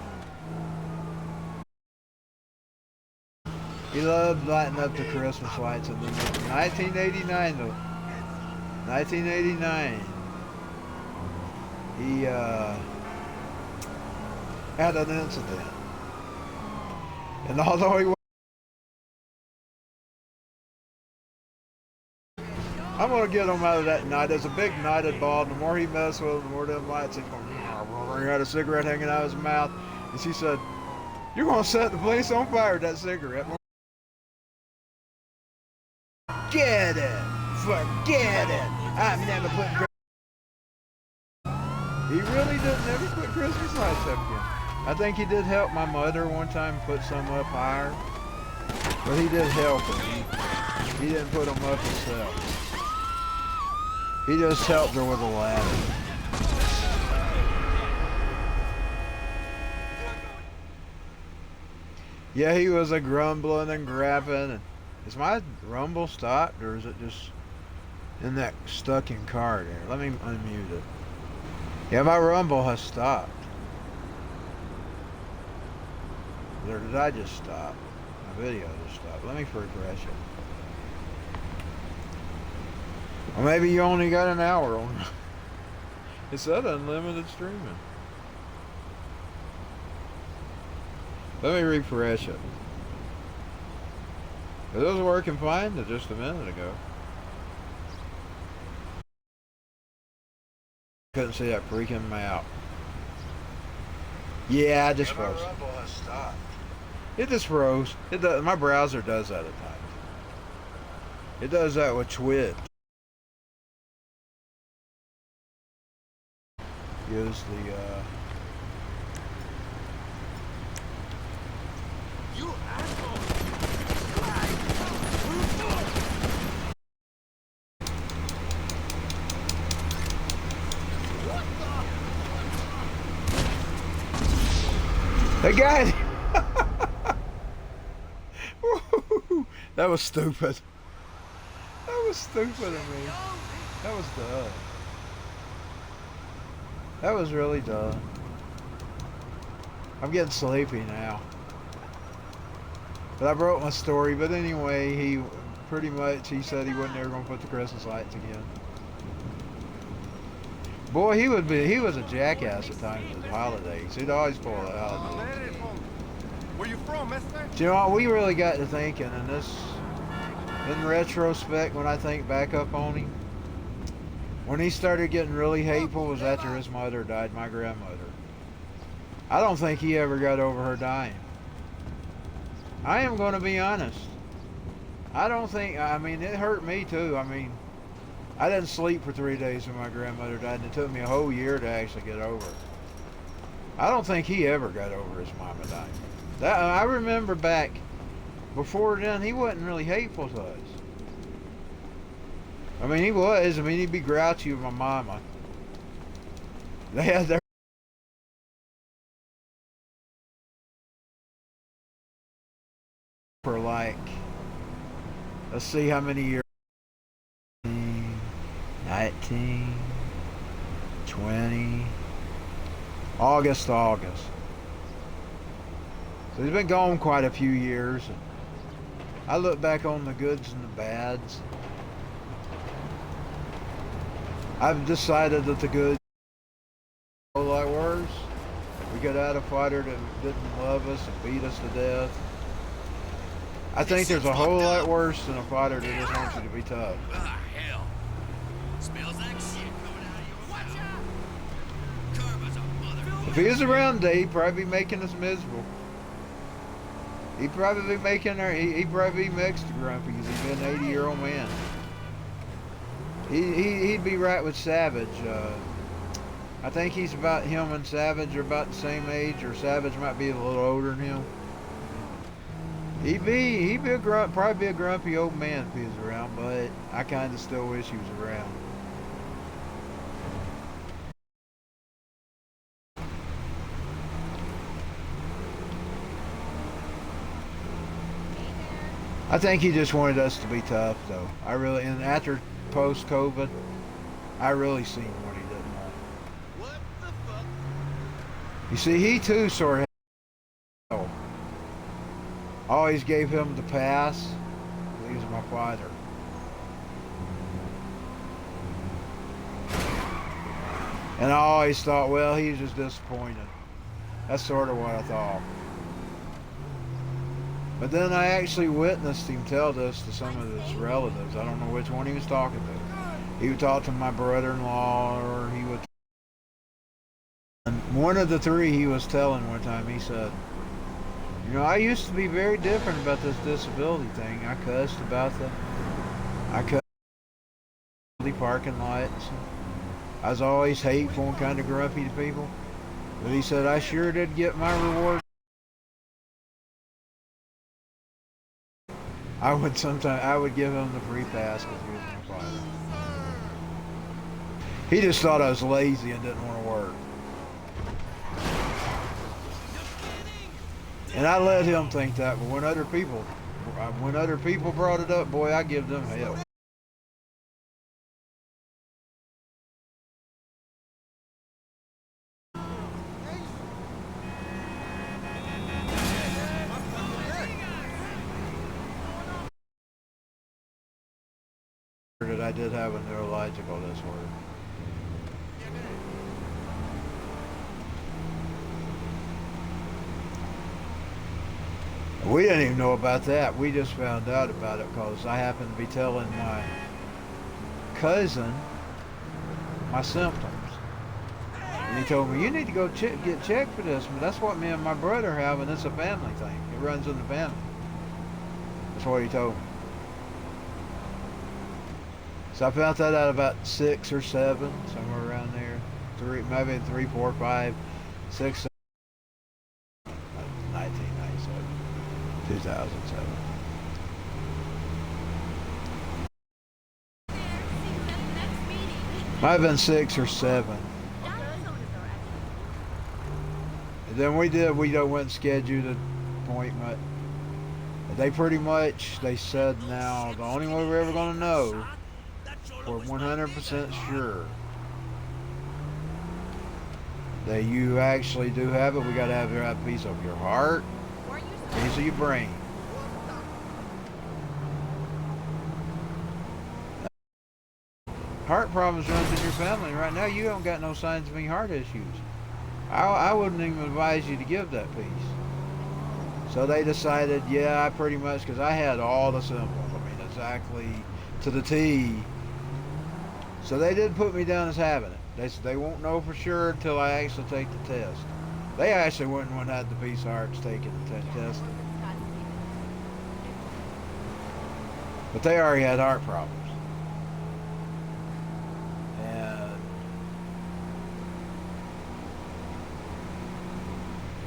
He loved lighting up the Christmas lights, and then in 1989, he had an incident. And although he was, I'm gonna get him out of that night. There's a big knotted ball, and the more he messed with it, the more them lights, he's going, he had a cigarette hanging out of his mouth, and she said, "You're gonna set the place on fire with that cigarette." Forget it! Forget it! I'm never putting. He really didn't ever put Christmas lights up again. I think he did help my mother one time put some up higher, but he did help her. He didn't put them up himself. He just helped her with a ladder. Yeah, he was a grumbling and grabbing. And is my rumble stopped, or is it just in that stuck in car there? Let me unmute it. Yeah, my rumble has stopped. Or did I just stop? My video just stopped. Let me refresh it. Or maybe you only got an hour on. It said unlimited streaming. Let me refresh it. It was working fine just a minute ago. Couldn't see that freaking map. Yeah, I just froze. It just froze. It does. My browser does that at times. It does that with Twitch. Use the You asshole! They got him. That was stupid. That was stupid of me. That was dumb. That was really dumb. I'm getting sleepy now. But I broke my story. But anyway, he pretty much, he said he wasn't ever going to put the Christmas lights again. Boy, he was a jackass at times at holidays. He'd always pull it out. Where you from, mister? Do you know what, we really got to thinking, and this, in retrospect, when I think back up on him, when he started getting really hateful was after his mother died, my grandmother. I don't think he ever got over her dying. I am going to be honest. I don't think, I mean, it hurt me too. I mean, I didn't sleep for 3 days when my grandmother died, and it took me a whole year to actually get over it. I don't think he ever got over his mama dying. That, I remember back before then, he wasn't really hateful to us. I mean, he was. I mean, he'd be grouchy with my mama. They had their for like, let's see how many years. 19, 20, August to August. So he's been gone quite a few years. And I look back on the goods and the bads. I've decided that the goods are a whole lot worse. We got out a fighter that didn't love us and beat us to death. I think there's a whole lot worse than a fighter that just wants you to be tough. Ah, hell. Smells like shit coming out of your mouth. Karma's a mother. If he was around today, he'd probably be making us miserable. He'd probably be making he'd probably be extra grumpy because he's been an 80-year-old man. He'd be right with Savage. I think he's about, him and Savage are about the same age, or Savage might be a little older than him. He'd be probably be a grumpy old man if he was around, but I kind of still wish he was around. I think he just wanted us to be tough, though. I really, and after post-COVID, I really seen what he didn't want. What the fuck? You see, he too sort of had, always gave him the pass. He was my fighter. And I always thought, well, he was just disappointed. That's sort of what I thought. But then I actually witnessed him tell this to some of his relatives. I don't know which one he was talking to. He would talk to my brother-in-law, or he would. And one of the three he was telling one time, he said, you know, I used to be very different about this disability thing. I cussed about the parking lights. I was always hateful and kind of grumpy to people. But he said, I sure did get my reward. I would give him the free pass because he was my fighter. He just thought I was lazy and didn't want to work. And I let him think that, but when other people brought it up, boy, I give them hell. That I did have a neurological disorder. We didn't even know about that. We just found out about it because I happened to be telling my cousin my symptoms. And he told me, you need to go get checked for this. But that's what me and my brother have, and it's a family thing. It runs in the family. That's what he told me. So I found that out about 6 or 7, somewhere around there. Maybe 3, 4, 5, 6, 7. 1997, 2007. Might have been 6 or 7. And then we went and scheduled an appointment. They said now, the only way we're ever going to know, we're 100% sure that you actually do have it. We got to have a piece of your heart, a piece of your brain. Heart problems runs in your family. Right now, you don't got no signs of any heart issues. I wouldn't even advise you to give that piece. So they decided, yeah, I pretty much, because I had all the symptoms. I mean, exactly to the T. So they did put me down as having it. They said they won't know for sure until I actually take the test. They actually went and had the piece of hearts taken and tested. But they already had heart problems. And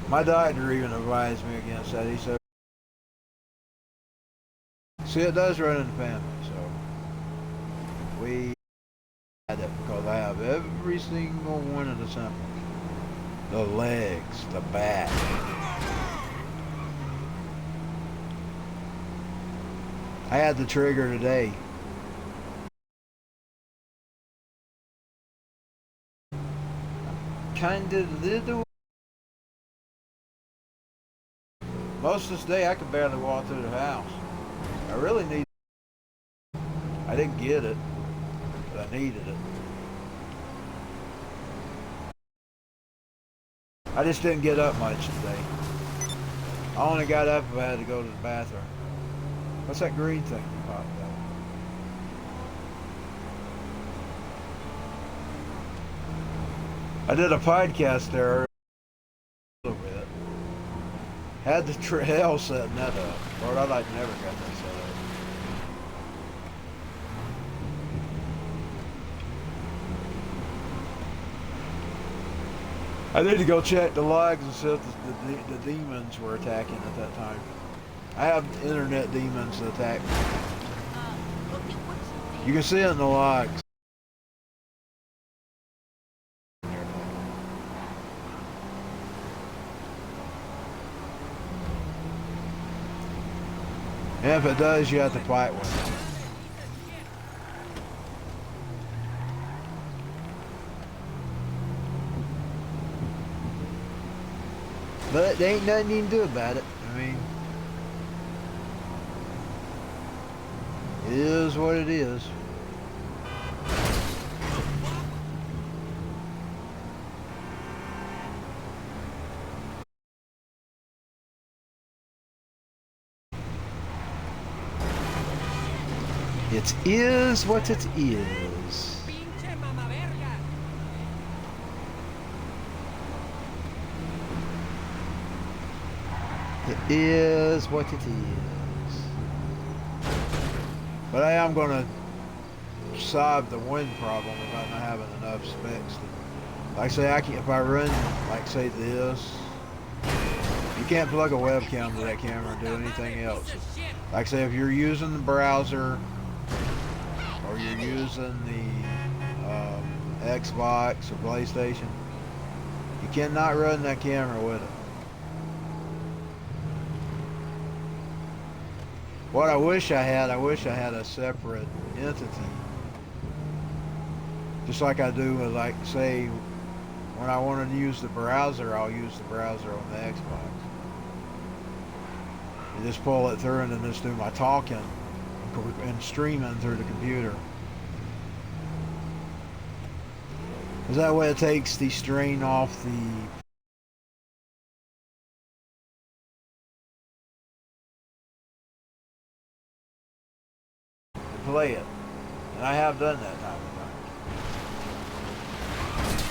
my doctor even advised me against that. He said, see, it does run in the family, so we had it because I have every single one of the symptoms. The legs, the back. I had the trigger today. Kinda little. Most of this day I could barely walk through the house. I really need. I didn't get it, but I needed it. I just didn't get up much today. I only got up if I had to go to the bathroom. What's that green thing you popped up? I did a podcast there a little bit. Had the trail setting that up. Lord, I like never got that set up. I need to go check the logs and see if the demons were attacking at that time. I have internet demons that attack me. Look at what You can see it in the logs. And if it does, you have to fight with it. But there ain't nothing you can do about it. I mean, it is what it is. It is what it is. It is what it is. But I am going to solve the wind problem about not having enough specs. Like I say, if I run, like say this, you can't plug a webcam to that camera and do anything else. Like I say, if you're using the browser or you're using the Xbox or PlayStation, you cannot run that camera with it. What I wish I had a separate entity. Just like I do with, like, say, when I want to use the browser, I'll use the browser on the Xbox. You just pull it through and then just do my talking and streaming through the computer. Because that way it takes the strain off the play it. And I have done that time and time.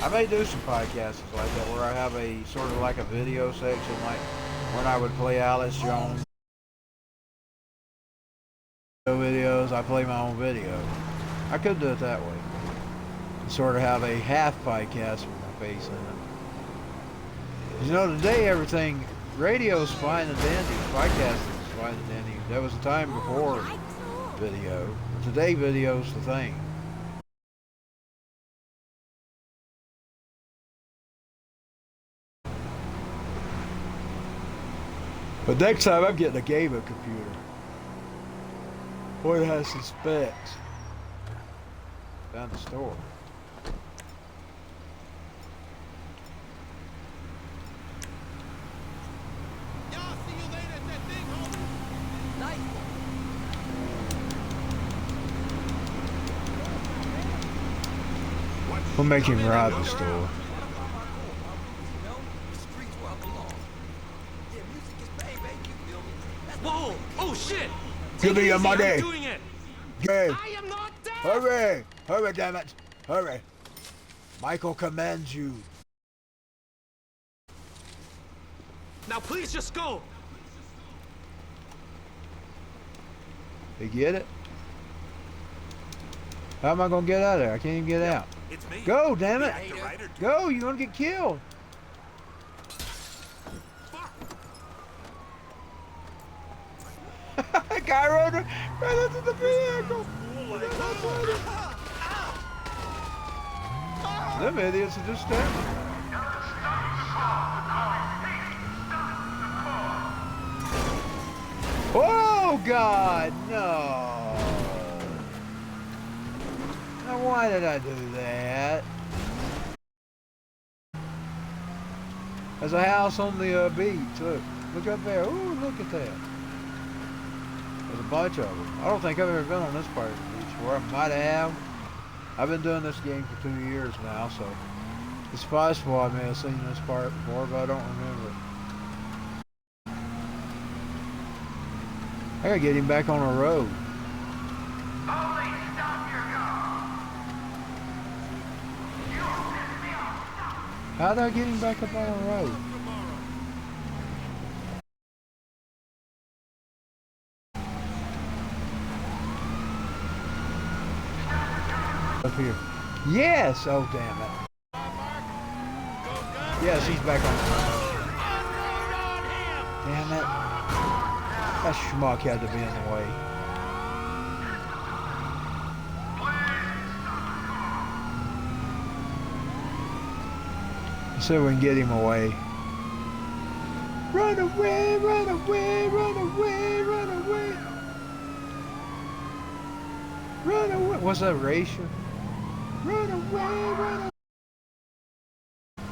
I may do some podcasts like that where I have a sort of like a video section, like when I would play Alex Jones videos, I play my own video. I could do it that way. And sort of have a half podcast with my face in it. You know, today everything, radio's fine and dandy, podcasting is fine and dandy. There was a time before video. Today video's the thing. But next time I'm getting a gaming computer. Boy, it has some specs. Found the store. Y'all see you later at that thing, homie. Nice. We'll make him rob the store. Whoa! Oh shit! Give me your I'm money! doing it! Hey, I am not dead! hurry! Hurry, damn it! Hurry! Michael commands you. Now please just go! You get it? How am I gonna get out of there? I can't even get out. It's me. Go, damn it! The writer. Go! You're gonna get killed. Guy rode right into the vehicle. Them idiots are just standing. Oh God, no! Now why did I do that? There's a house on the beach. Look up there. Ooh, look at that. There's a bunch of them. I don't think I've ever been on this part of the beach before. I might have. I've been doing this game for 2 years now, so it's possible I may have seen this part before, but I don't remember. I gotta get him back on the road. How do I get him back up on the road? Up here. Yes! Oh, damn it. Yes, he's back on the road. Damn it. That schmuck had to be in the way. So we can get him away. Run away, run away, run away, run away. Run away. What's that ratio? Run away, run away.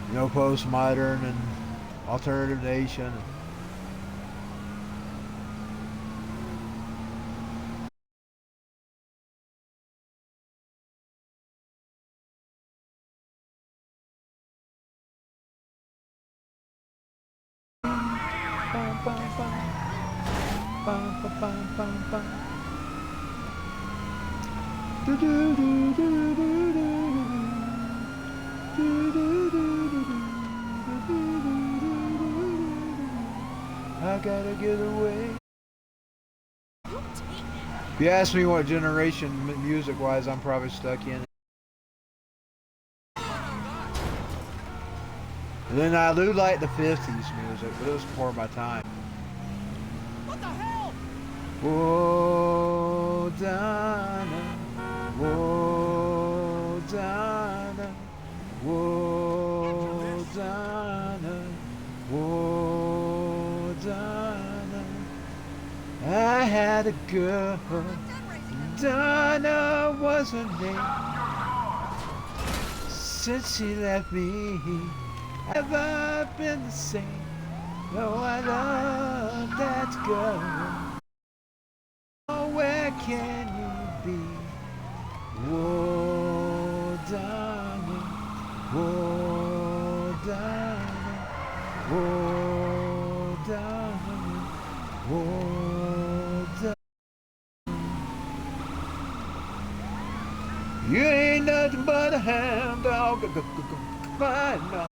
You know, postmodern and alternative nation. I gotta get away. If you ask me what generation music wise I'm probably stuck in. And then I do like the 50s music, but it was before my time. What the hell? Whoa, Donna, whoa, Donna, whoa, Donna, whoa, Donna. I had a girl, Donna was her name. Since she left me, I've never been the same. No, I love that girl. Oh, where can you be? Whoa, darling. Whoa, darling. Whoa, darling. Whoa, darling. You ain't nothing but a hound dog. Fine, no.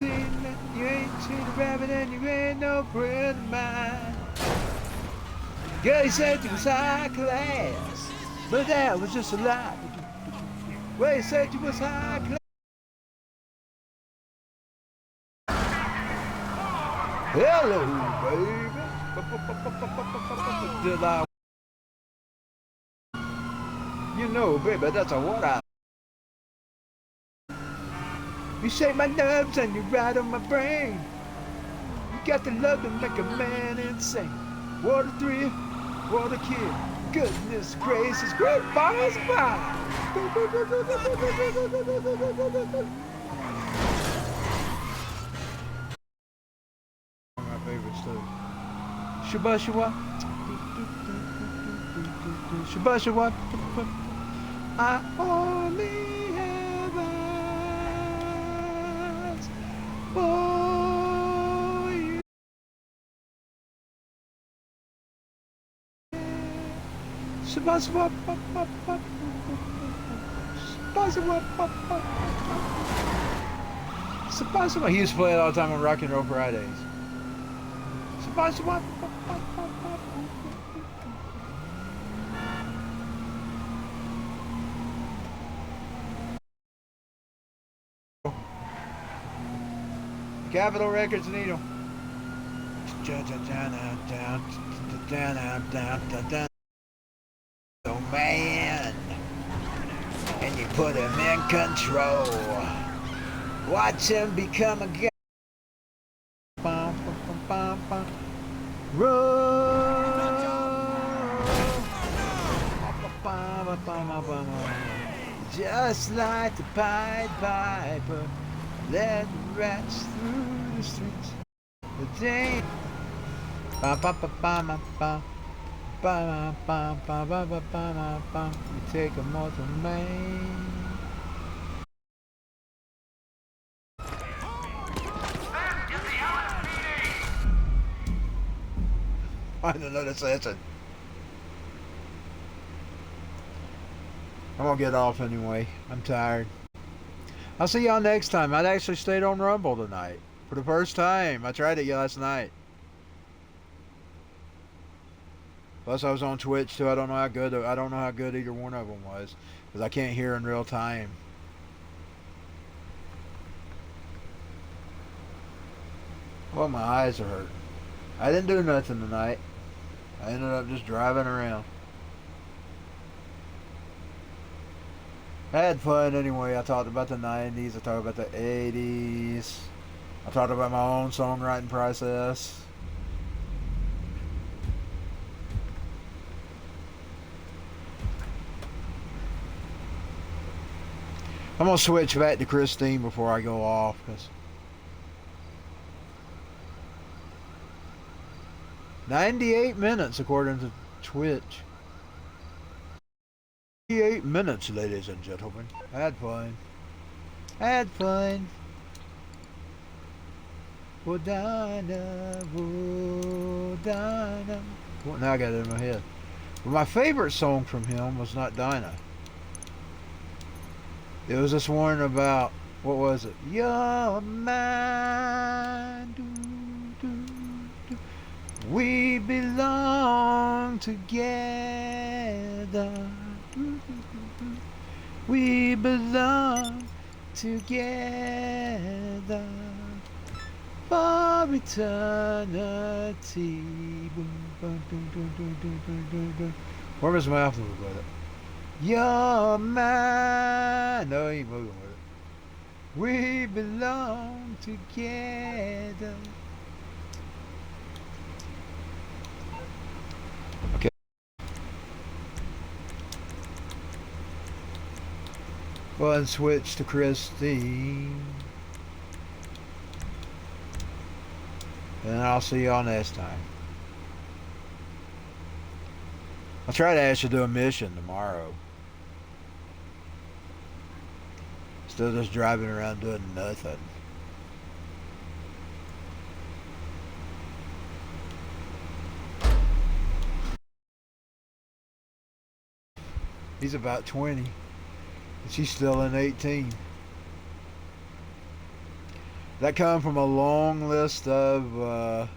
You ain't seen a rabbit and you ain't no friend of mine. Girl, you said you was high class, but that was just a lie. Well, you said you was high class. Hello, baby. Did I? You know, baby, that's a what I. You shake my nerves and you ride on my brain. You got the love to make a man insane. What a thrill, what a kill. Goodness gracious, great balls fire. My favorite stuff. Shabba shabba. Shabba shabba. I only have eyes for you. Shabba shabba. Shabba. He used to play it all the time on Rock and Roll Fridays. Capitol Records Needle. Oh man, and you put him in control. Watch him become a guy. Just like the Pied Piper, let the rats through the streets. The day. You take a mortal man. Find another assassin. I'm gonna get off anyway. I'm tired. I'll see y'all next time. I actually stayed on Rumble tonight for the first time. I tried it last night. Plus, I was on Twitch too. I don't know how good either one of them was because I can't hear in real time. Well, my eyes are hurting. I didn't do nothing tonight. I ended up just driving around. I had fun anyway. I talked about the 90s. I talked about the 80s. I talked about my own songwriting process. I'm going to switch back to Christine before I go off. 'Cause 98 minutes according to Twitch. 98 minutes, ladies and gentlemen. I had fun. I had fun. Oh, Dinah, oh, Dinah. Well, now I got it in my head. But my favorite song from him was not Dinah. It was this one about, what was it? You're mine. Do, do, do. We belong together. We belong together for eternity. Where was my mouth moving with it? You're mine. No, he ain't moving with it. We belong together. Okay. Go ahead and switch to Christine. And I'll see y'all next time. I'll try to actually do a mission tomorrow. Instead of just driving around doing nothing. He's about 20. And she's still in 18. That come from a long list of a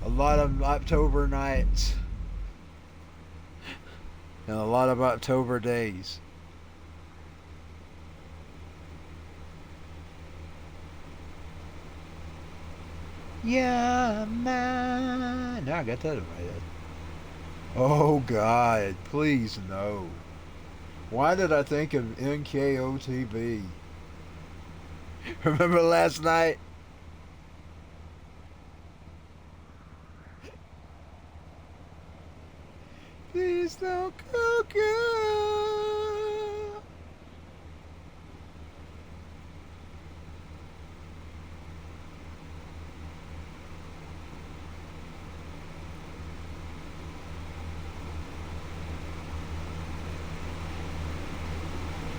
lot of October nights. And a lot of October days. Yeah, man. Now I got that in my head. Oh, God. Please, no. Why did I think of NKOTB? Remember last night? Please don't go, girl.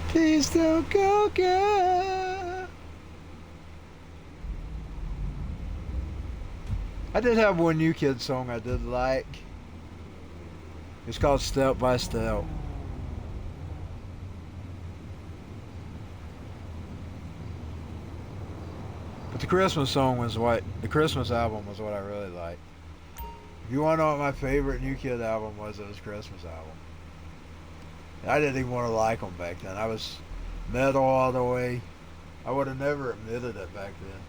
Please don't go, girl. I did have one New Kid song I did like. It's called Step by Step. But the Christmas song was the Christmas album was what I really liked. If you want to know what my favorite New Kid album was, it was Christmas album. I didn't even want to like them back then. I was metal all the way. I would have never admitted it back then.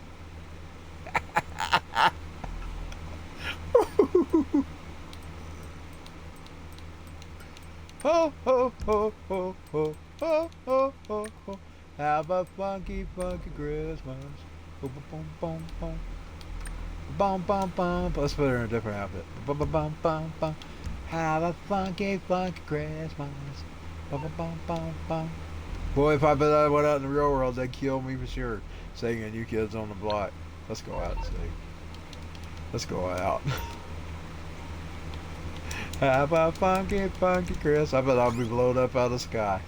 Ho, ho, ho, ho, ho, ho, ho, ho, ho. Have a funky, funky Christmas. Boom, boom, boom, boom. Bum, bum, bum. Let's put her in a different outfit. Bum, bum, bum, bum, bum. Have a funky, funky Christmas. Bum, bum, bum, bum, bum. Boy, if I bet I went out in the real world, they'd kill me for sure. Singing New Kids on the Block. Let's go out and sing. Let's go out. Have a funky, funky Chris. I bet I'll be blown up out of the sky.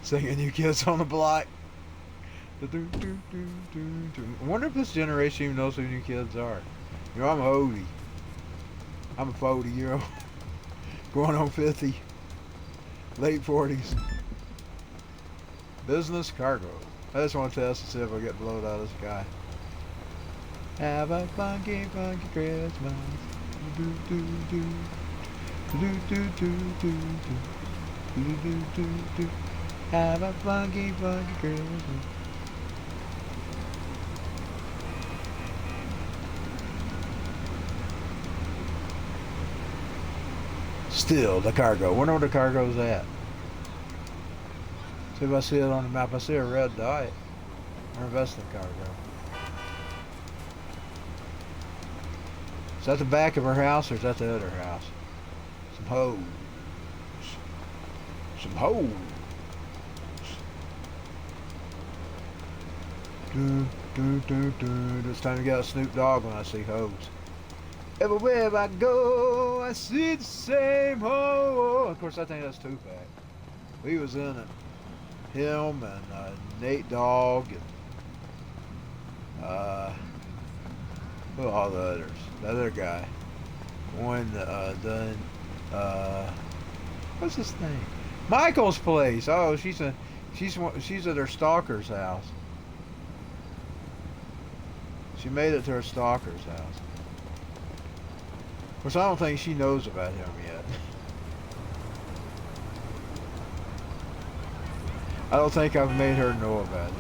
Singing New Kids on the Block. I wonder if this generation even knows who New Kids are. You know, I'm a oldie. I'm a 40-year-old. Going on 50. Late 40s. Business cargo. I just want to test to see if I get blown out of the sky. Have a funky, funky Christmas. Do do do do do do do do do do do. Have a funky, funky Christmas. Still, the cargo. Wonder where the cargo's at. See if I see it on the map. I see a red dot. Or investment cargo. Is that the back of her house or is that the other house? Some hoes. Some hoes. Do, do, do, do. It's time to get a Snoop Dogg when I see hoes. Everywhere I go, I see the same hoe. Of course, I think that's Tupac. He was in it. Him and Nate Dogg and who are all the others? The other guy. One done what's his name? Michael's place. Oh, she's at her stalker's house. She made it to her stalker's house. Of course, I don't think she knows about him yet. I don't think I've made her know about it.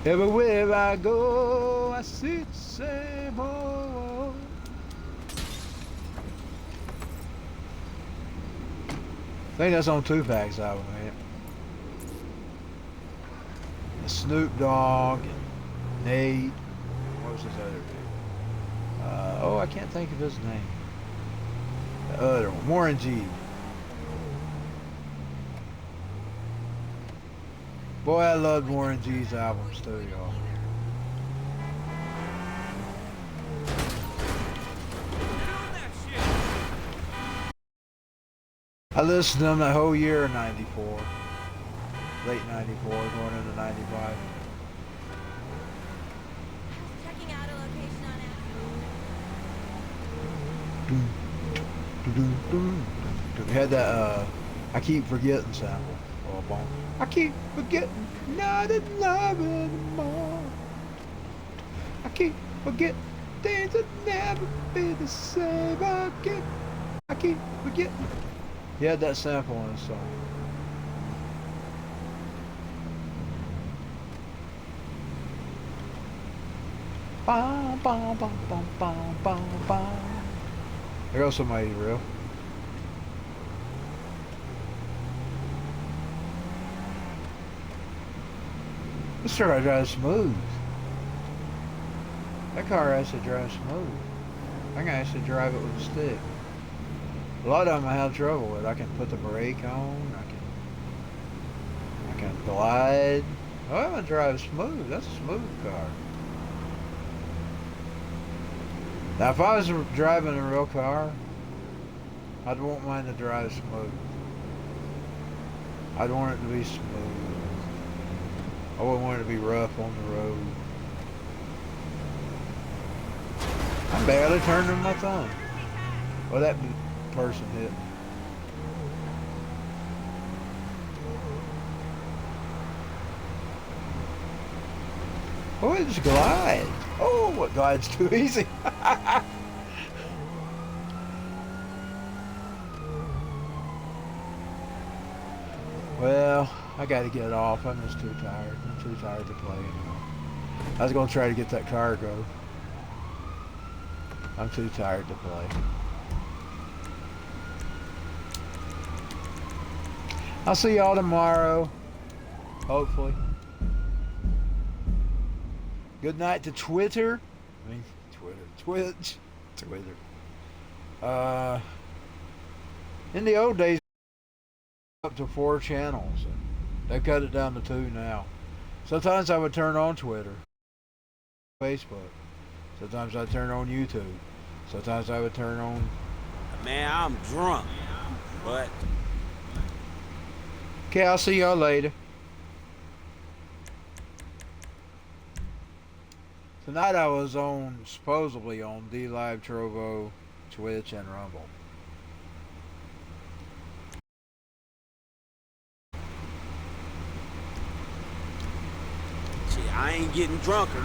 Everywhere I go, I see the same old. I think that's on Tupac's album, man. And Snoop Dogg and Nate. What was his other dude? Oh, I can't think of his name. The other one, Warren G. Boy, I loved Warren G's albums too, y'all. I listened to them that whole year of '94. Late '94, going into '95. Checking out a location on We had that I Keep Forgetting sample. Oh, boom. I keep forgetting, not in love anymore. I keep forgetting, things will never be the same again. I keep forgetting. He had that sample on his song. Bum, bum, bum, bum, bum, bum, bum. There goes somebody real. This car drives smooth. That car actually drives smooth. I can actually drive it with a stick. A lot of them I have trouble with. I can put the brake on. I can glide. Oh, that one drives smooth. That's a smooth car. Now, if I was driving a real car, I'd want mine to drive smooth. I'd want it to be smooth. I wouldn't want it to be rough on the road. I barely turned on my thumb. Well, that person hit me. Oh, it just glides. Oh, it glides too easy. Well, I gotta get off. I'm just too tired. I'm too tired to play anymore. I was gonna try to get that cargo. I'm too tired to play. I'll see y'all tomorrow. Hopefully. Good night to Twitter. I mean, Twitch. Twitter. In the old days, up to 4 channels. They cut it down to 2 now. Sometimes I would turn on Twitter, Facebook. Sometimes I'd turn on YouTube. Sometimes I would turn on... Man, I'm drunk, but... Okay, I'll see y'all later. Tonight I was supposedly on D-Live, Trovo, Twitch, and Rumble. Shit, I ain't getting drunker.